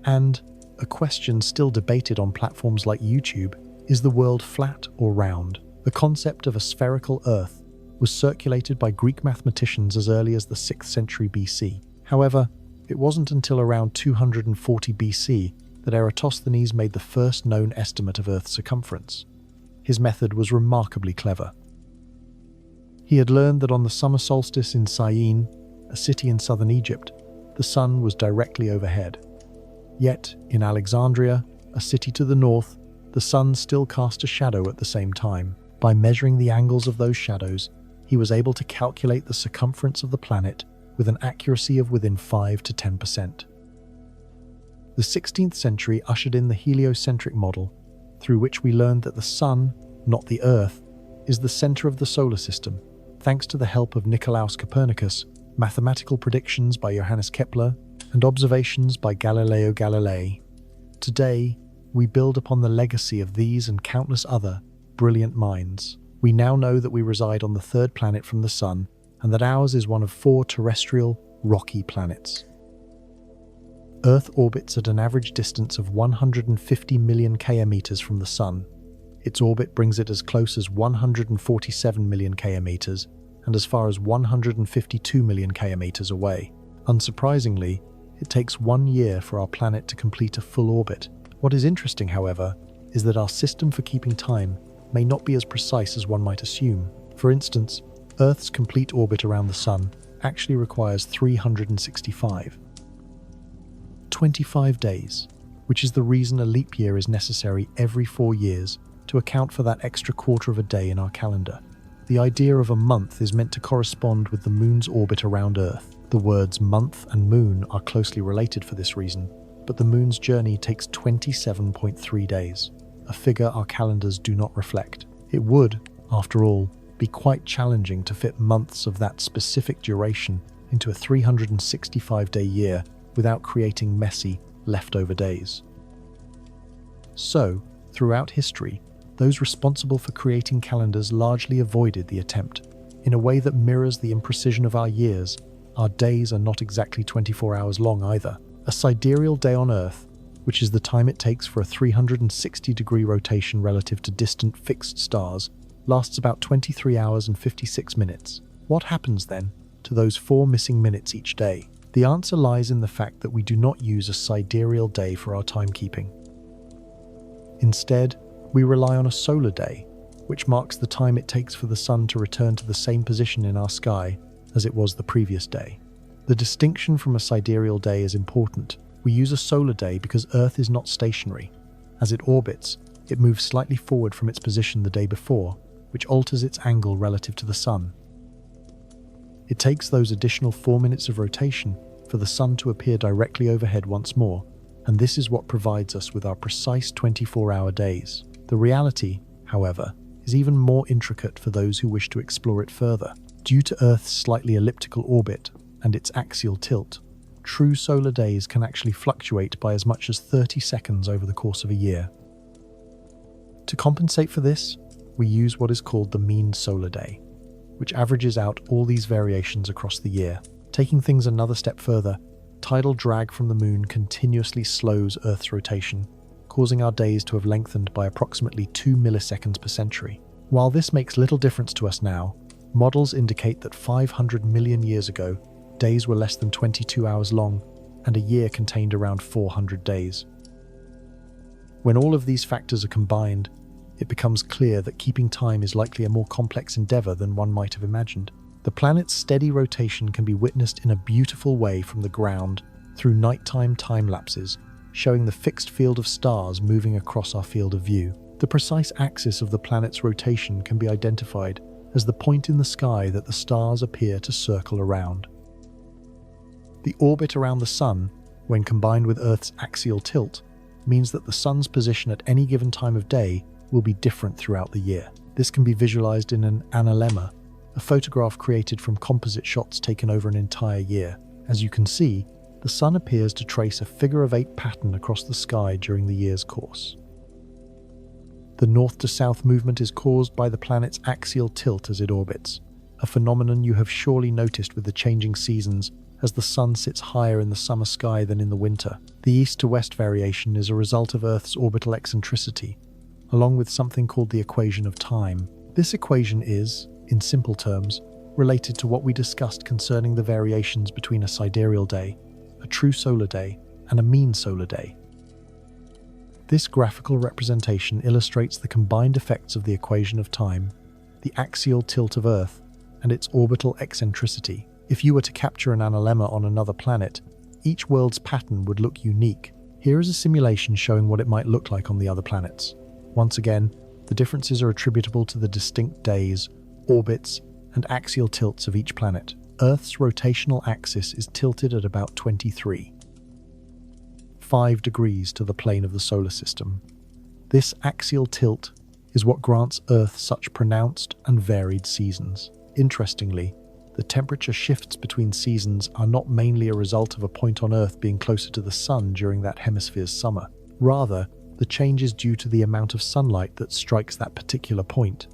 And, a question still debated on platforms like YouTube, is the world flat or round? The concept of a spherical Earth was circulated by Greek mathematicians as early as the 6th century BC. However, it wasn't until around 240 BC that Eratosthenes made the first known estimate of Earth's circumference. His method was remarkably clever. He had learned that on the summer solstice in Syene, a city in southern Egypt, the sun was directly overhead. Yet, in Alexandria, a city to the north, the sun still cast a shadow at the same time. By measuring the angles of those shadows, he was able to calculate the circumference of the planet with an accuracy of within 5 to 10%. The 16th century ushered in the heliocentric model, through which we learned that the sun, not the Earth, is the center of the solar system. Thanks to the help of Nicolaus Copernicus, mathematical predictions by Johannes Kepler, and observations by Galileo Galilei. Today, we build upon the legacy of these and countless other brilliant minds. We now know that we reside on the third planet from the sun, and that ours is one of 4 terrestrial, rocky planets. Earth orbits at an average distance of 150 million kilometers from the sun. Its orbit brings it as close as 147 million kilometers and as far as 152 million kilometers away. Unsurprisingly, it takes 1 year for our planet to complete a full orbit. What is interesting, however, is that our system for keeping time may not be as precise as one might assume. For instance, Earth's complete orbit around the sun actually requires 325 days, which is the reason a leap year is necessary every 4 years to account for that extra quarter of a day in our calendar. The idea of a month is meant to correspond with the moon's orbit around Earth. The words month and moon are closely related for this reason, but the moon's journey takes 27.3 days, a figure our calendars do not reflect. It would, after all, be quite challenging to fit months of that specific duration into a 365-day year without creating messy, leftover days. So, throughout history, those responsible for creating calendars largely avoided the attempt. In a way that mirrors the imprecision of our years, our days are not exactly 24 hours long either. A sidereal day on Earth, which is the time it takes for a 360-degree rotation relative to distant fixed stars, lasts about 23 hours and 56 minutes. What happens then to those 4 missing minutes each day? The answer lies in the fact that we do not use a sidereal day for our timekeeping. Instead, we rely on a solar day, which marks the time it takes for the sun to return to the same position in our sky as it was the previous day. The distinction from a sidereal day is important. We use a solar day because Earth is not stationary. As it orbits, it moves slightly forward from its position the day before, which alters its angle relative to the sun. It takes those additional 4 minutes of rotation for the sun to appear directly overhead once more, and this is what provides us with our precise 24-hour days. The reality, however, is even more intricate for those who wish to explore it further. Due to Earth's slightly elliptical orbit and its axial tilt, true solar days can actually fluctuate by as much as 30 seconds over the course of a year. To compensate for this, we use what is called the mean solar day, which averages out all these variations across the year. Taking things another step further, tidal drag from the moon continuously slows Earth's rotation, causing our days to have lengthened by approximately 2 milliseconds per century. While this makes little difference to us now, models indicate that 500 million years ago, days were less than 22 hours long, and a year contained around 400 days. When all of these factors are combined, it becomes clear that keeping time is likely a more complex endeavor than one might have imagined. The planet's steady rotation can be witnessed in a beautiful way from the ground through nighttime time lapses, showing the fixed field of stars moving across our field of view. The precise axis of the planet's rotation can be identified as the point in the sky that the stars appear to circle around. The orbit around the Sun, when combined with Earth's axial tilt, means that the Sun's position at any given time of day will be different throughout the year. This can be visualized in an analemma, a photograph created from composite shots taken over an entire year. As you can see, the Sun appears to trace a figure-of-8 pattern across the sky during the year's course. The north to south movement is caused by the planet's axial tilt as it orbits, a phenomenon you have surely noticed with the changing seasons as the Sun sits higher in the summer sky than in the winter. The east to west variation is a result of Earth's orbital eccentricity, along with something called the equation of time. This equation is, in simple terms, related to what we discussed concerning the variations between a sidereal day, a true solar day, and a mean solar day. This graphical representation illustrates the combined effects of the equation of time, the axial tilt of Earth, and its orbital eccentricity. If you were to capture an analemma on another planet, each world's pattern would look unique. Here is a simulation showing what it might look like on the other planets. Once again, the differences are attributable to the distinct days, orbits, and axial tilts of each planet. Earth's rotational axis is tilted at about 23.5 degrees to the plane of the solar system. This axial tilt is what grants Earth such pronounced and varied seasons. Interestingly, the temperature shifts between seasons are not mainly a result of a point on Earth being closer to the Sun during that hemisphere's summer. Rather, the change is due to the amount of sunlight that strikes that particular point.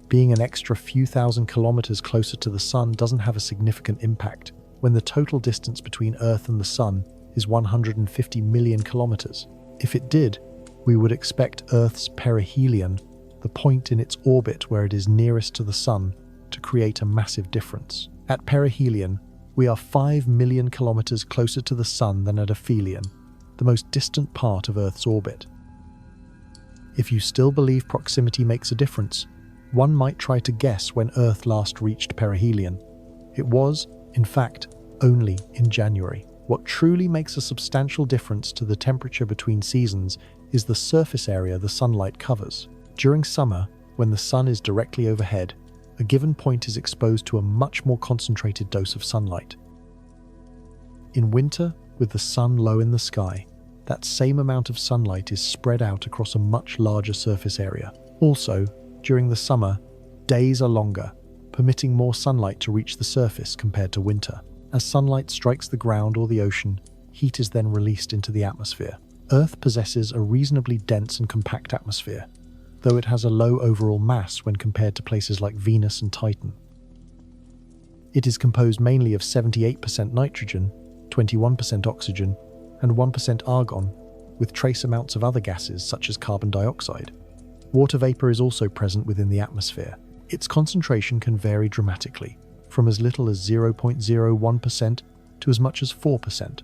Being an extra few thousand kilometers closer to the Sun doesn't have a significant impact when the total distance between Earth and the Sun is 150 million kilometers. If it did, we would expect Earth's perihelion, the point in its orbit where it is nearest to the Sun, to create a massive difference. At perihelion, we are 5 million kilometers closer to the Sun than at aphelion, the most distant part of Earth's orbit. If you still believe proximity makes a difference, one might try to guess when Earth last reached perihelion. It was, in fact, only in January. What truly makes a substantial difference to the temperature between seasons is the surface area the sunlight covers. During summer, when the Sun is directly overhead, a given point is exposed to a much more concentrated dose of sunlight. In winter, with the Sun low in the sky, that same amount of sunlight is spread out across a much larger surface area. Also, during the summer, days are longer, permitting more sunlight to reach the surface compared to winter. As sunlight strikes the ground or the ocean, heat is then released into the atmosphere. Earth possesses a reasonably dense and compact atmosphere, though it has a low overall mass when compared to places like Venus and Titan. It is composed mainly of 78% nitrogen, 21% oxygen, and 1% argon, with trace amounts of other gases such as carbon dioxide. Water vapor is also present within the atmosphere. Its concentration can vary dramatically, from as little as 0.01% to as much as 4%.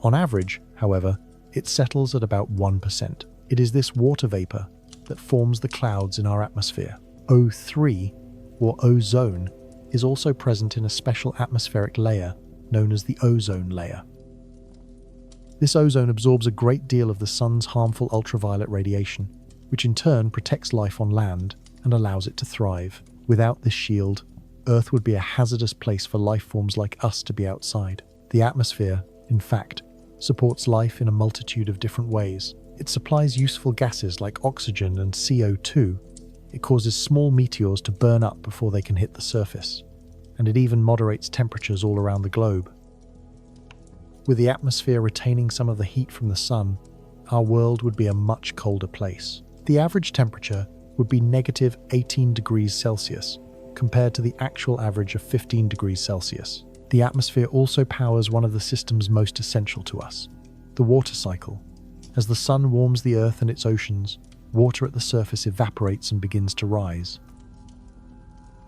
On average, however, it settles at about 1%. It is this water vapor that forms the clouds in our atmosphere. O3, or ozone, is also present in a special atmospheric layer known as the ozone layer. This ozone absorbs a great deal of the Sun's harmful ultraviolet radiation, which in turn protects life on land and allows it to thrive. Without this shield, Earth would be a hazardous place for life forms like us to be outside. The atmosphere, in fact, supports life in a multitude of different ways. It supplies useful gases like oxygen and CO2. It causes small meteors to burn up before they can hit the surface. And it even moderates temperatures all around the globe. With the atmosphere retaining some of the heat from the Sun, our world would be a much colder place. The average temperature would be negative 18 degrees Celsius, compared to the actual average of 15 degrees Celsius. The atmosphere also powers one of the systems most essential to us, the water cycle. As the sun warms the Earth and its oceans, water at the surface evaporates and begins to rise.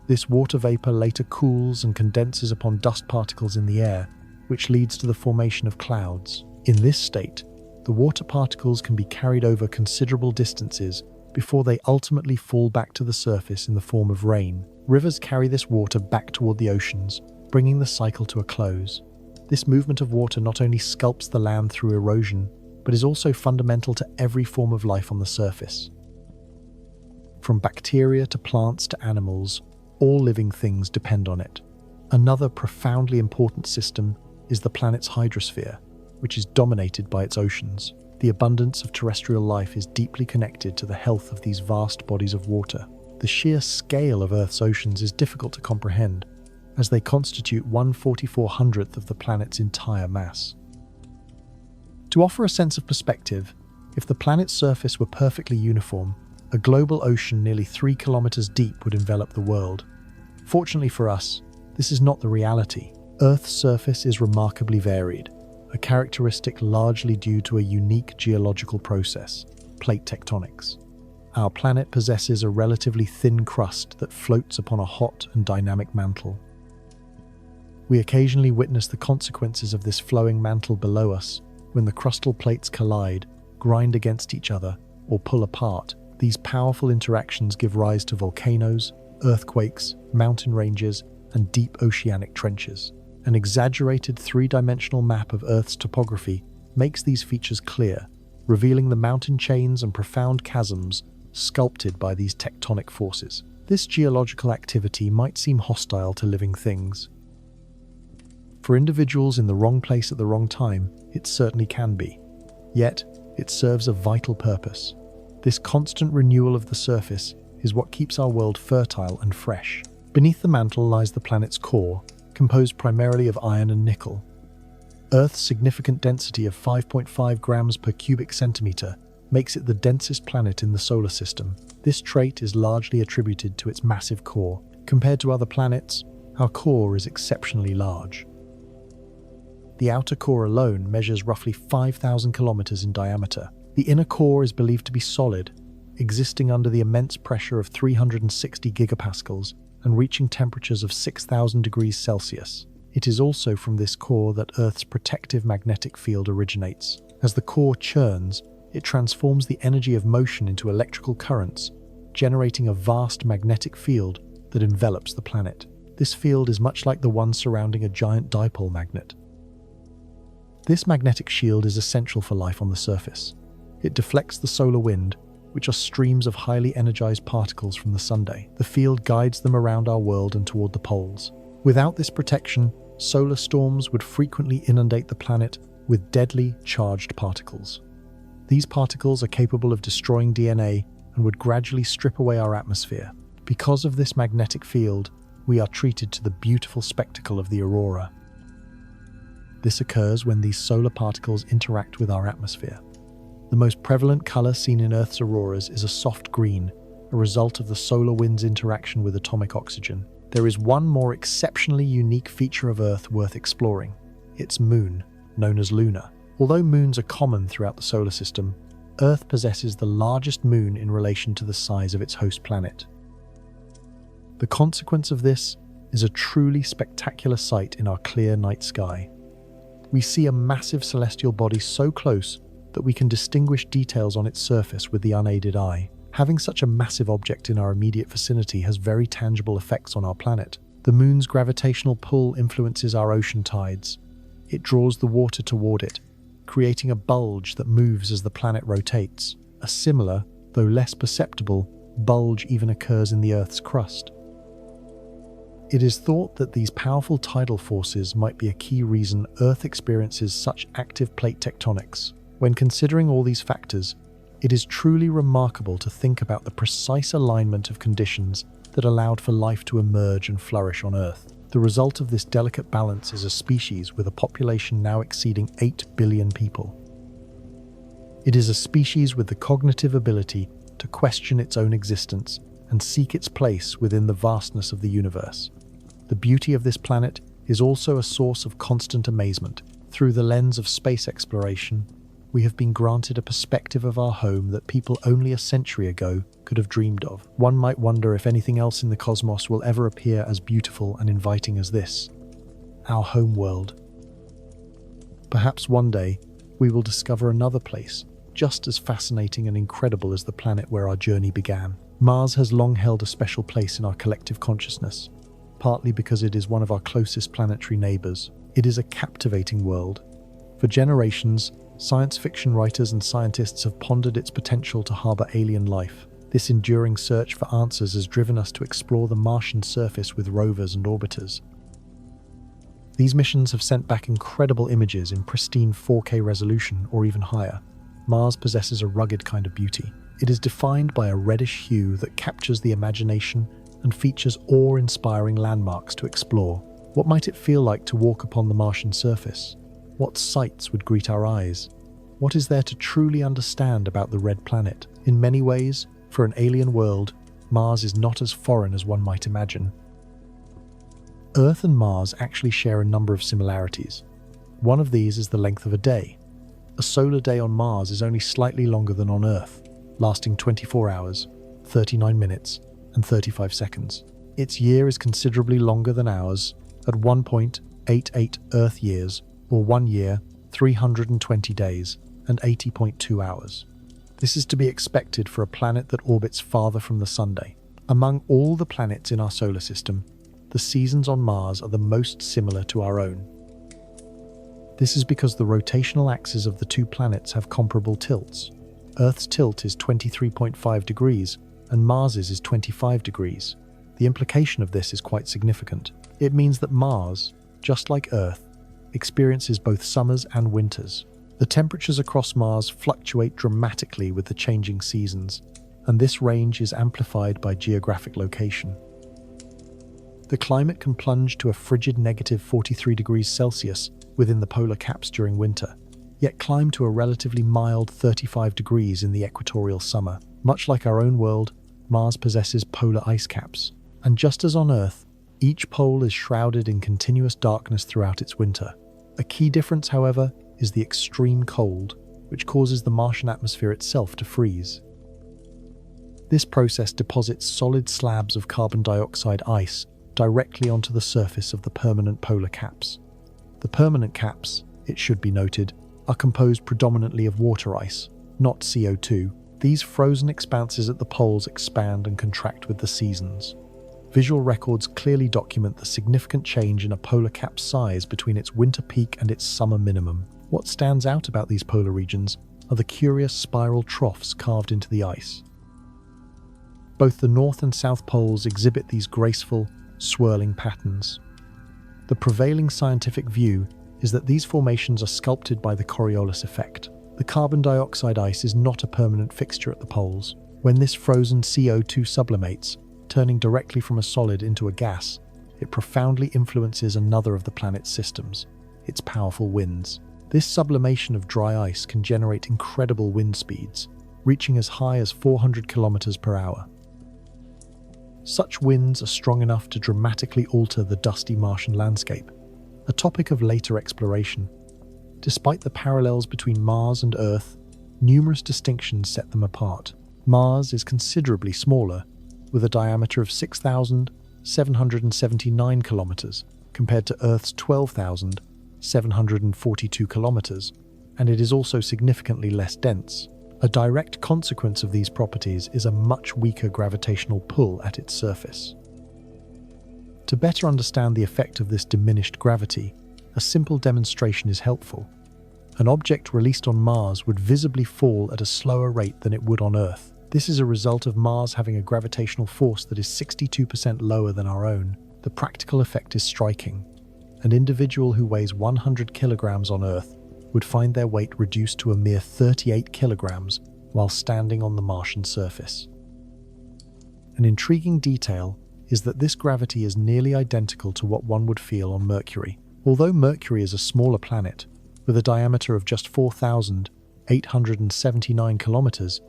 This water vapor later cools and condenses upon dust particles in the air, which leads to the formation of clouds. In this state, the water particles can be carried over considerable distances before they ultimately fall back to the surface in the form of rain. Rivers carry this water back toward the oceans, bringing the cycle to a close. This movement of water not only sculpts the land through erosion, but is also fundamental to every form of life on the surface. From bacteria to plants to animals, all living things depend on it. Another profoundly important system is the planet's hydrosphere, which is dominated by its oceans. The abundance of terrestrial life is deeply connected to the health of these vast bodies of water. The sheer scale of Earth's oceans is difficult to comprehend, as they constitute 1/4400th of the planet's entire mass. To offer a sense of perspective, if the planet's surface were perfectly uniform, a global ocean nearly 3 kilometers deep would envelop the world. Fortunately for us, this is not the reality. Earth's surface is remarkably varied, a characteristic largely due to a unique geological process, plate tectonics. Our planet possesses a relatively thin crust that floats upon a hot and dynamic mantle. We occasionally witness the consequences of this flowing mantle below us when the crustal plates collide, grind against each other, or pull apart. These powerful interactions give rise to volcanoes, earthquakes, mountain ranges, and deep oceanic trenches. An exaggerated three-dimensional map of Earth's topography makes these features clear, revealing the mountain chains and profound chasms sculpted by these tectonic forces. This geological activity might seem hostile to living things. For individuals in the wrong place at the wrong time, it certainly can be. Yet, it serves a vital purpose. This constant renewal of the surface is what keeps our world fertile and fresh. Beneath the mantle lies the planet's core, composed primarily of iron and nickel. Earth's significant density of 5.5 grams per cubic centimeter makes it the densest planet in the solar system. This trait is largely attributed to its massive core. Compared to other planets, our core is exceptionally large. The outer core alone measures roughly 5,000 kilometers in diameter. The inner core is believed to be solid, existing under the immense pressure of 360 gigapascals and reaching temperatures of 6,000 degrees Celsius. It is also from this core that Earth's protective magnetic field originates. As the core churns, it transforms the energy of motion into electrical currents, generating a vast magnetic field that envelops the planet. This field is much like the one surrounding a giant dipole magnet. This magnetic shield is essential for life on the surface. It deflects the solar wind, which are streams of highly energized particles from the sunday. The field guides them around our world and toward the poles. Without this protection, solar storms would frequently inundate the planet with deadly, charged particles. These particles are capable of destroying DNA and would gradually strip away our atmosphere. Because of this magnetic field, we are treated to the beautiful spectacle of the aurora. This occurs when these solar particles interact with our atmosphere. The most prevalent color seen in Earth's auroras is a soft green, a result of the solar wind's interaction with atomic oxygen. There is one more exceptionally unique feature of Earth worth exploring: its moon, known as Luna. Although moons are common throughout the solar system, Earth possesses the largest moon in relation to the size of its host planet. The consequence of this is a truly spectacular sight in our clear night sky. We see a massive celestial body so close that we can distinguish details on its surface with the unaided eye. Having such a massive object in our immediate vicinity has very tangible effects on our planet. The moon's gravitational pull influences our ocean tides. It draws the water toward it, creating a bulge that moves as the planet rotates. A similar, though less perceptible, bulge even occurs in the Earth's crust. It is thought that these powerful tidal forces might be a key reason Earth experiences such active plate tectonics. When considering all these factors, it is truly remarkable to think about the precise alignment of conditions that allowed for life to emerge and flourish on Earth. The result of this delicate balance is a species with a population now exceeding 8 billion people. It is a species with the cognitive ability to question its own existence and seek its place within the vastness of the universe. The beauty of this planet is also a source of constant amazement. Through the lens of space exploration, we have been granted a perspective of our home that people only a century ago could have dreamed of. One might wonder if anything else in the cosmos will ever appear as beautiful and inviting as this, our home world. Perhaps one day we will discover another place just as fascinating and incredible as the planet where our journey began. Mars has long held a special place in our collective consciousness, partly because it is one of our closest planetary neighbors. It is a captivating world. For generations, science fiction writers and scientists have pondered its potential to harbor alien life. This enduring search for answers has driven us to explore the Martian surface with rovers and orbiters. These missions have sent back incredible images in pristine 4K resolution or even higher. Mars possesses a rugged kind of beauty. It is defined by a reddish hue that captures the imagination and features awe-inspiring landmarks to explore. What might it feel like to walk upon the Martian surface? What sights would greet our eyes? What is there to truly understand about the red planet? In many ways, for an alien world, Mars is not as foreign as one might imagine. Earth and Mars actually share a number of similarities. One of these is the length of a day. A solar day on Mars is only slightly longer than on Earth, lasting 24 hours, 39 minutes, and 35 seconds. Its year is considerably longer than ours, at 1.88 Earth years, or 1 year, 320 days, and 80.2 hours. This is to be expected for a planet that orbits farther from the Sun. Among all the planets in our solar system, the seasons on Mars are the most similar to our own. This is because the rotational axes of the two planets have comparable tilts. Earth's tilt is 23.5 degrees, and Mars's is 25 degrees. The implication of this is quite significant. It means that Mars, just like Earth, experiences both summers and winters. The temperatures across Mars fluctuate dramatically with the changing seasons, and this range is amplified by geographic location. The climate can plunge to a frigid -43 degrees Celsius within the polar caps during winter, yet climb to a relatively mild 35 degrees in the equatorial summer. Much like our own world, Mars possesses polar ice caps, and just as on Earth, each pole is shrouded in continuous darkness throughout its winter. A key difference, however, is the extreme cold, which causes the Martian atmosphere itself to freeze. This process deposits solid slabs of carbon dioxide ice directly onto the surface of the permanent polar caps. The permanent caps, it should be noted, are composed predominantly of water ice, not CO2. These frozen expanses at the poles expand and contract with the seasons. Visual records clearly document the significant change in a polar cap's size between its winter peak and its summer minimum. What stands out about these polar regions are the curious spiral troughs carved into the ice. Both the North and South poles exhibit these graceful, swirling patterns. The prevailing scientific view is that these formations are sculpted by the Coriolis effect. The carbon dioxide ice is not a permanent fixture at the poles. When this frozen CO2 sublimates, turning directly from a solid into a gas, it profoundly influences another of the planet's systems, its powerful winds. This sublimation of dry ice can generate incredible wind speeds, reaching as high as 400 kilometers per hour. Such winds are strong enough to dramatically alter the dusty Martian landscape, a topic of later exploration. Despite the parallels between Mars and Earth, numerous distinctions set them apart. Mars is considerably smaller, with a diameter of 6,779 kilometers compared to Earth's 12,742 kilometers, and it is also significantly less dense. A direct consequence of these properties is a much weaker gravitational pull at its surface. To better understand the effect of this diminished gravity, a simple demonstration is helpful. An object released on Mars would visibly fall at a slower rate than it would on Earth. This is a result of Mars having a gravitational force that is 62% lower than our own. The practical effect is striking. An individual who weighs 100 kilograms on Earth would find their weight reduced to a mere 38 kilograms while standing on the Martian surface. An intriguing detail is that this gravity is nearly identical to what one would feel on Mercury. Although Mercury is a smaller planet, with a diameter of just 4,879 kilometers,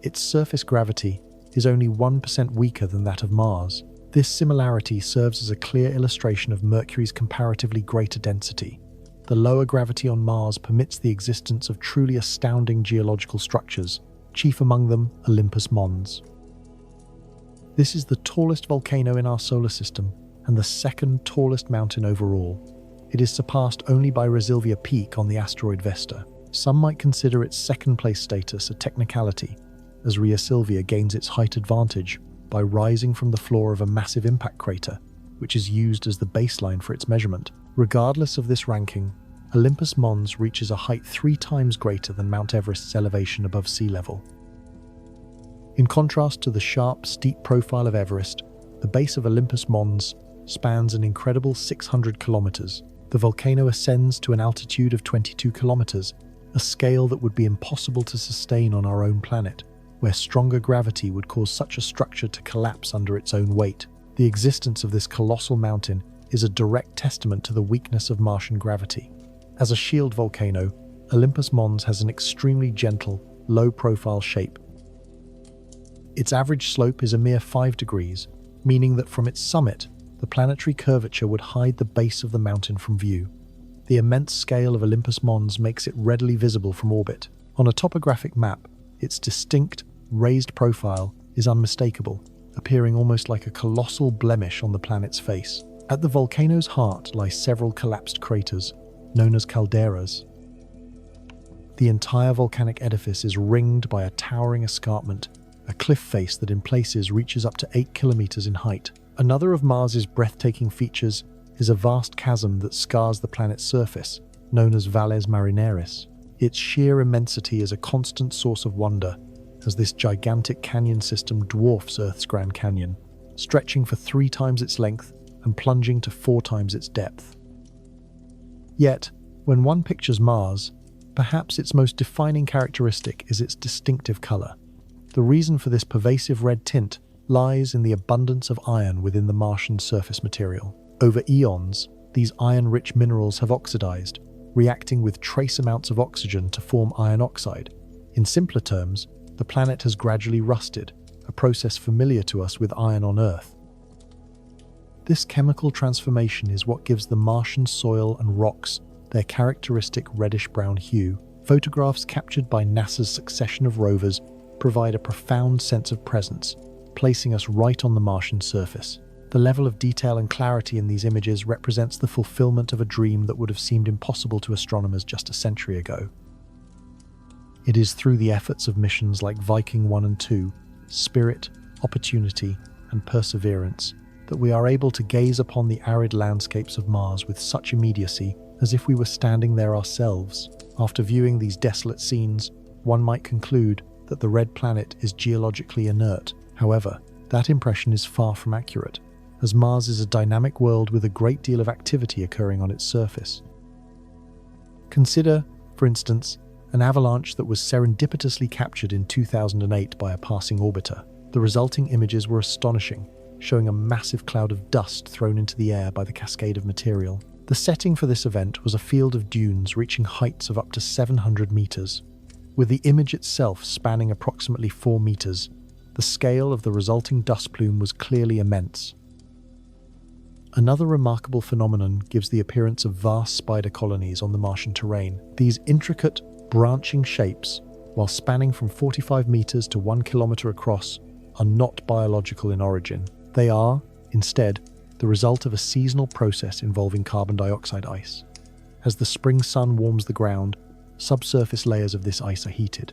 its surface gravity is only 1% weaker than that of Mars. This similarity serves as a clear illustration of Mercury's comparatively greater density. the lower gravity on Mars permits the existence of truly astounding geological structures, chief among them Olympus Mons. This is the tallest volcano in our solar system and the second tallest mountain overall. It is surpassed only by Resilvia Peak on the asteroid Vesta. Some might consider its second-place status a technicality, as Rhea Silvia gains its height advantage by rising from the floor of a massive impact crater, which is used as the baseline for its measurement. Regardless of this ranking, Olympus Mons reaches a height 3 times greater than Mount Everest's elevation above sea level. In contrast to the sharp, steep profile of Everest, the base of Olympus Mons spans an incredible 600 kilometers. The volcano ascends to an altitude of 22 kilometers, a scale that would be impossible to sustain on our own planet, where stronger gravity would cause such a structure to collapse under its own weight. The existence of this colossal mountain is a direct testament to the weakness of Martian gravity. As a shield volcano, Olympus Mons has an extremely gentle, low-profile shape. Its average slope is a mere 5 degrees, meaning that from its summit, the planetary curvature would hide the base of the mountain from view. The immense scale of Olympus Mons makes it readily visible from orbit. On a topographic map, its distinct, raised profile is unmistakable, appearing almost like a colossal blemish on the planet's face. At the volcano's heart lie several collapsed craters, known as calderas. The entire volcanic edifice is ringed by a towering escarpment, a cliff face that in places reaches up to 8 kilometers in height. Another of Mars's breathtaking features is a vast chasm that scars the planet's surface, known as Valles Marineris. Its sheer immensity is a constant source of wonder, as this gigantic canyon system dwarfs Earth's Grand Canyon, stretching for 3 times its length and plunging to 4 times its depth. Yet, when one pictures Mars, perhaps its most defining characteristic is its distinctive color. The reason for this pervasive red tint lies in the abundance of iron within the Martian surface material. Over eons, these iron-rich minerals have oxidized, reacting with trace amounts of oxygen to form iron oxide. In simpler terms, the planet has gradually rusted, a process familiar to us with iron on Earth. This chemical transformation is what gives the Martian soil and rocks their characteristic reddish-brown hue. Photographs captured by NASA's succession of rovers provide a profound sense of presence, placing us right on the Martian surface. The level of detail and clarity in these images represents the fulfillment of a dream that would have seemed impossible to astronomers just a century ago. It is through the efforts of missions like Viking 1 and 2, Spirit, Opportunity, and Perseverance that we are able to gaze upon the arid landscapes of Mars with such immediacy as if we were standing there ourselves. After viewing these desolate scenes, one might conclude that the red planet is geologically inert. However, that impression is far from accurate, as Mars is a dynamic world with a great deal of activity occurring on its surface. Consider, for instance, an avalanche that was serendipitously captured in 2008 by a passing orbiter. The resulting images were astonishing, showing a massive cloud of dust thrown into the air by the cascade of material. The setting for this event was a field of dunes reaching heights of up to 700 meters. With the image itself spanning approximately 4 meters, the scale of the resulting dust plume was clearly immense. Another remarkable phenomenon gives the appearance of vast spider colonies on the Martian terrain. These intricate, branching shapes, while spanning from 45 meters to 1 kilometer across, are not biological in origin. They are, instead, the result of a seasonal process involving carbon dioxide ice. As the spring sun warms the ground, subsurface layers of this ice are heated.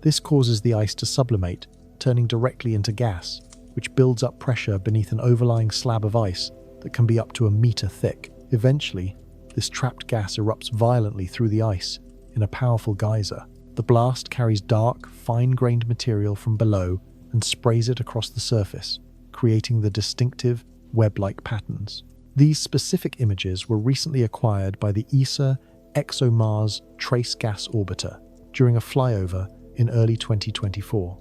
This causes the ice to sublimate, turning directly into gas, which builds up pressure beneath an overlying slab of ice that can be up to 1 meter thick. Eventually, this trapped gas erupts violently through the ice in a powerful geyser. The blast carries dark, fine-grained material from below and sprays it across the surface, creating the distinctive, web-like patterns. These specific images were recently acquired by the ESA ExoMars Trace Gas Orbiter during a flyover in early 2024.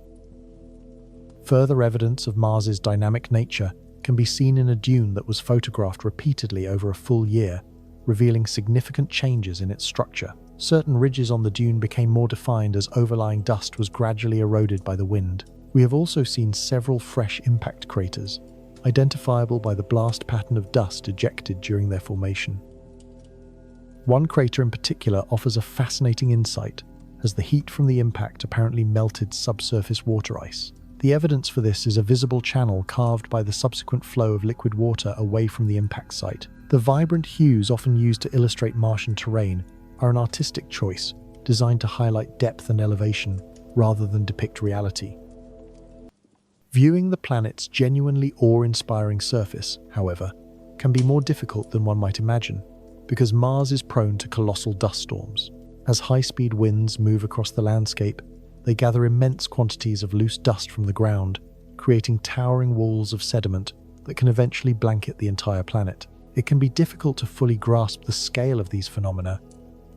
Further evidence of Mars's dynamic nature can be seen in a dune that was photographed repeatedly over a full year, revealing significant changes in its structure. Certain ridges on the dune became more defined as overlying dust was gradually eroded by the wind. We have also seen several fresh impact craters, identifiable by the blast pattern of dust ejected during their formation. One crater in particular offers a fascinating insight, as the heat from the impact apparently melted subsurface water ice. The evidence for this is a visible channel carved by the subsequent flow of liquid water away from the impact site. The vibrant hues often used to illustrate Martian terrain are an artistic choice designed to highlight depth and elevation rather than depict reality. Viewing the planet's genuinely awe-inspiring surface, however, can be more difficult than one might imagine, because Mars is prone to colossal dust storms. As high-speed winds move across the landscape, they gather immense quantities of loose dust from the ground, creating towering walls of sediment that can eventually blanket the entire planet. It can be difficult to fully grasp the scale of these phenomena,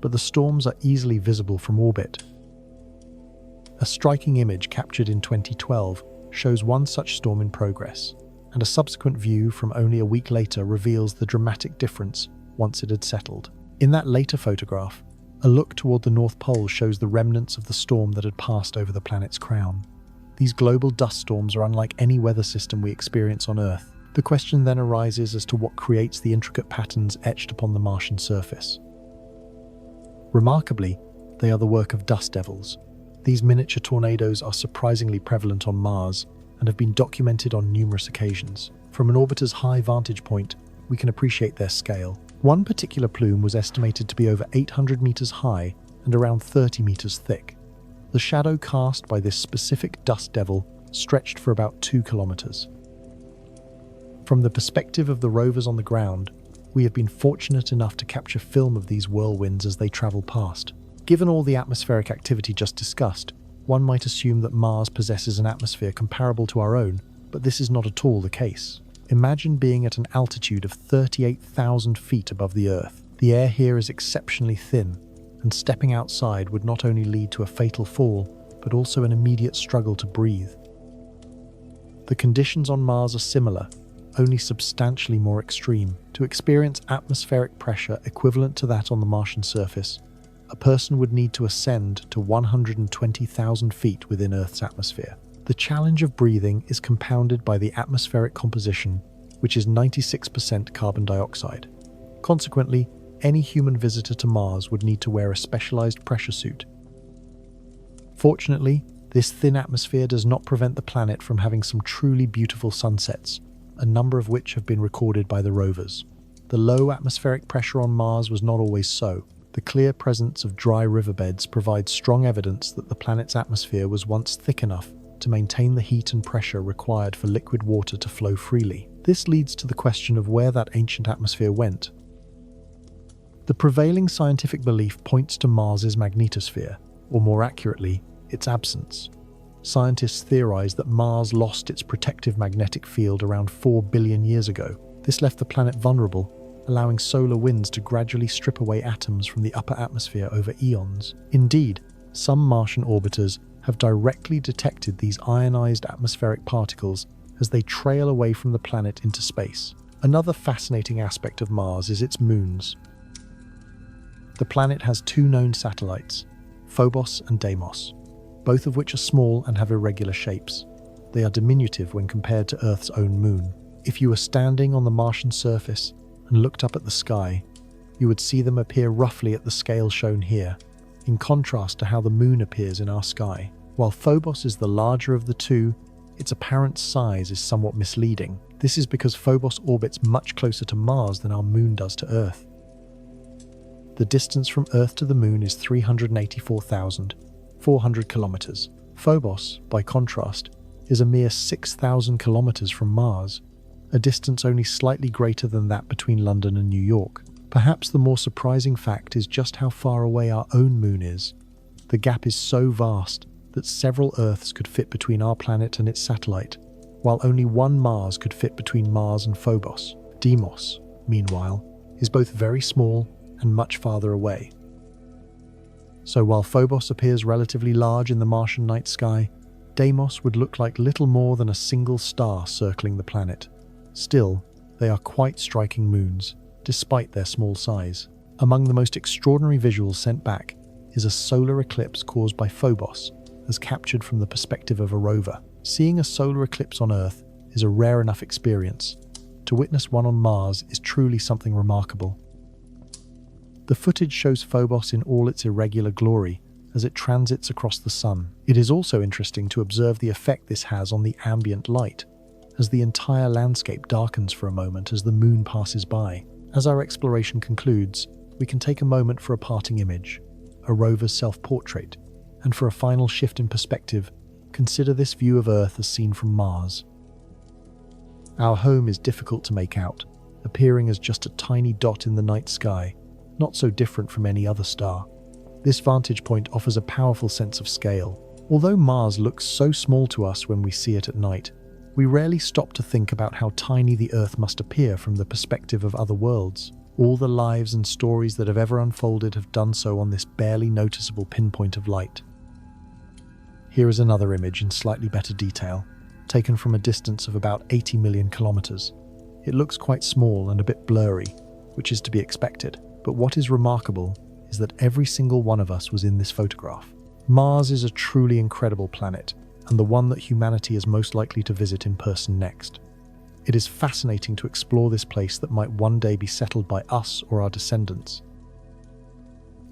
but the storms are easily visible from orbit. A striking image captured in 2012 shows one such storm in progress, and a subsequent view from only a week later reveals the dramatic difference once it had settled. In that later photograph, a look toward the North Pole shows the remnants of the storm that had passed over the planet's crown. These global dust storms are unlike any weather system we experience on Earth. The question then arises as to what creates the intricate patterns etched upon the Martian surface. Remarkably, they are the work of dust devils. These miniature tornadoes are surprisingly prevalent on Mars and have been documented on numerous occasions. From an orbiter's high vantage point, we can appreciate their scale. One particular plume was estimated to be over 800 meters high and around 30 meters thick. The shadow cast by this specific dust devil stretched for about 2 kilometers. From the perspective of the rovers on the ground, we have been fortunate enough to capture film of these whirlwinds as they travel past. Given all the atmospheric activity just discussed, one might assume that Mars possesses an atmosphere comparable to our own, but this is not at all the case. Imagine being at an altitude of 38,000 feet above the Earth. The air here is exceptionally thin, and stepping outside would not only lead to a fatal fall, but also an immediate struggle to breathe. The conditions on Mars are similar, only substantially more extreme. To experience atmospheric pressure equivalent to that on the Martian surface, a person would need to ascend to 120,000 feet within Earth's atmosphere. The challenge of breathing is compounded by the atmospheric composition, which is 96% carbon dioxide. Consequently, any human visitor to Mars would need to wear a specialized pressure suit. Fortunately, this thin atmosphere does not prevent the planet from having some truly beautiful sunsets, a number of which have been recorded by the rovers. The low atmospheric pressure on Mars was not always so. The clear presence of dry riverbeds provides strong evidence that the planet's atmosphere was once thick enough to maintain the heat and pressure required for liquid water to flow freely. This leads to the question of where that ancient atmosphere went. The prevailing scientific belief points to Mars's magnetosphere, or more accurately, its absence. Scientists theorize that Mars lost its protective magnetic field around 4 billion years ago. This left the planet vulnerable, allowing solar winds to gradually strip away atoms from the upper atmosphere over eons. Indeed, some Martian orbiters have directly detected these ionized atmospheric particles as they trail away from the planet into space. Another fascinating aspect of Mars is its moons. The planet has 2 known satellites, Phobos and Deimos, both of which are small and have irregular shapes. They are diminutive when compared to Earth's own moon. If you were standing on the Martian surface and looked up at the sky, you would see them appear roughly at the scale shown here, in contrast to how the moon appears in our sky. While Phobos is the larger of the two, its apparent size is somewhat misleading. This is because Phobos orbits much closer to Mars than our moon does to Earth. The distance from Earth to the moon is 384,400 kilometers. Phobos, by contrast, is a mere 6,000 kilometers from Mars, a distance only slightly greater than that between London and New York. Perhaps the more surprising fact is just how far away our own moon is. The gap is so vast that several Earths could fit between our planet and its satellite, while only one Mars could fit between Mars and Phobos. Deimos, meanwhile, is both very small and much farther away. So while Phobos appears relatively large in the Martian night sky, Deimos would look like little more than a single star circling the planet. Still, they are quite striking moons, despite their small size. Among the most extraordinary visuals sent back is a solar eclipse caused by Phobos, as captured from the perspective of a rover. Seeing a solar eclipse on Earth is a rare enough experience. To witness one on Mars is truly something remarkable. The footage shows Phobos in all its irregular glory as it transits across the sun. It is also interesting to observe the effect this has on the ambient light, as the entire landscape darkens for a moment as the moon passes by. As our exploration concludes, we can take a moment for a parting image, a rover's self-portrait, and for a final shift in perspective, consider this view of Earth as seen from Mars. Our home is difficult to make out, appearing as just a tiny dot in the night sky, not so different from any other star. This vantage point offers a powerful sense of scale. Although Mars looks so small to us when we see it at night, we rarely stop to think about how tiny the Earth must appear from the perspective of other worlds. All the lives and stories that have ever unfolded have done so on this barely noticeable pinpoint of light. Here is another image in slightly better detail, taken from a distance of about 80 million kilometers. It looks quite small and a bit blurry, which is to be expected, but what is remarkable is that every single one of us was in this photograph. Mars is a truly incredible planet, and the one that humanity is most likely to visit in person next. It is fascinating to explore this place that might one day be settled by us or our descendants.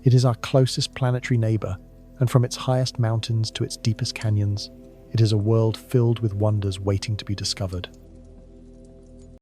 It is our closest planetary neighbor, and from its highest mountains to its deepest canyons, it is a world filled with wonders waiting to be discovered.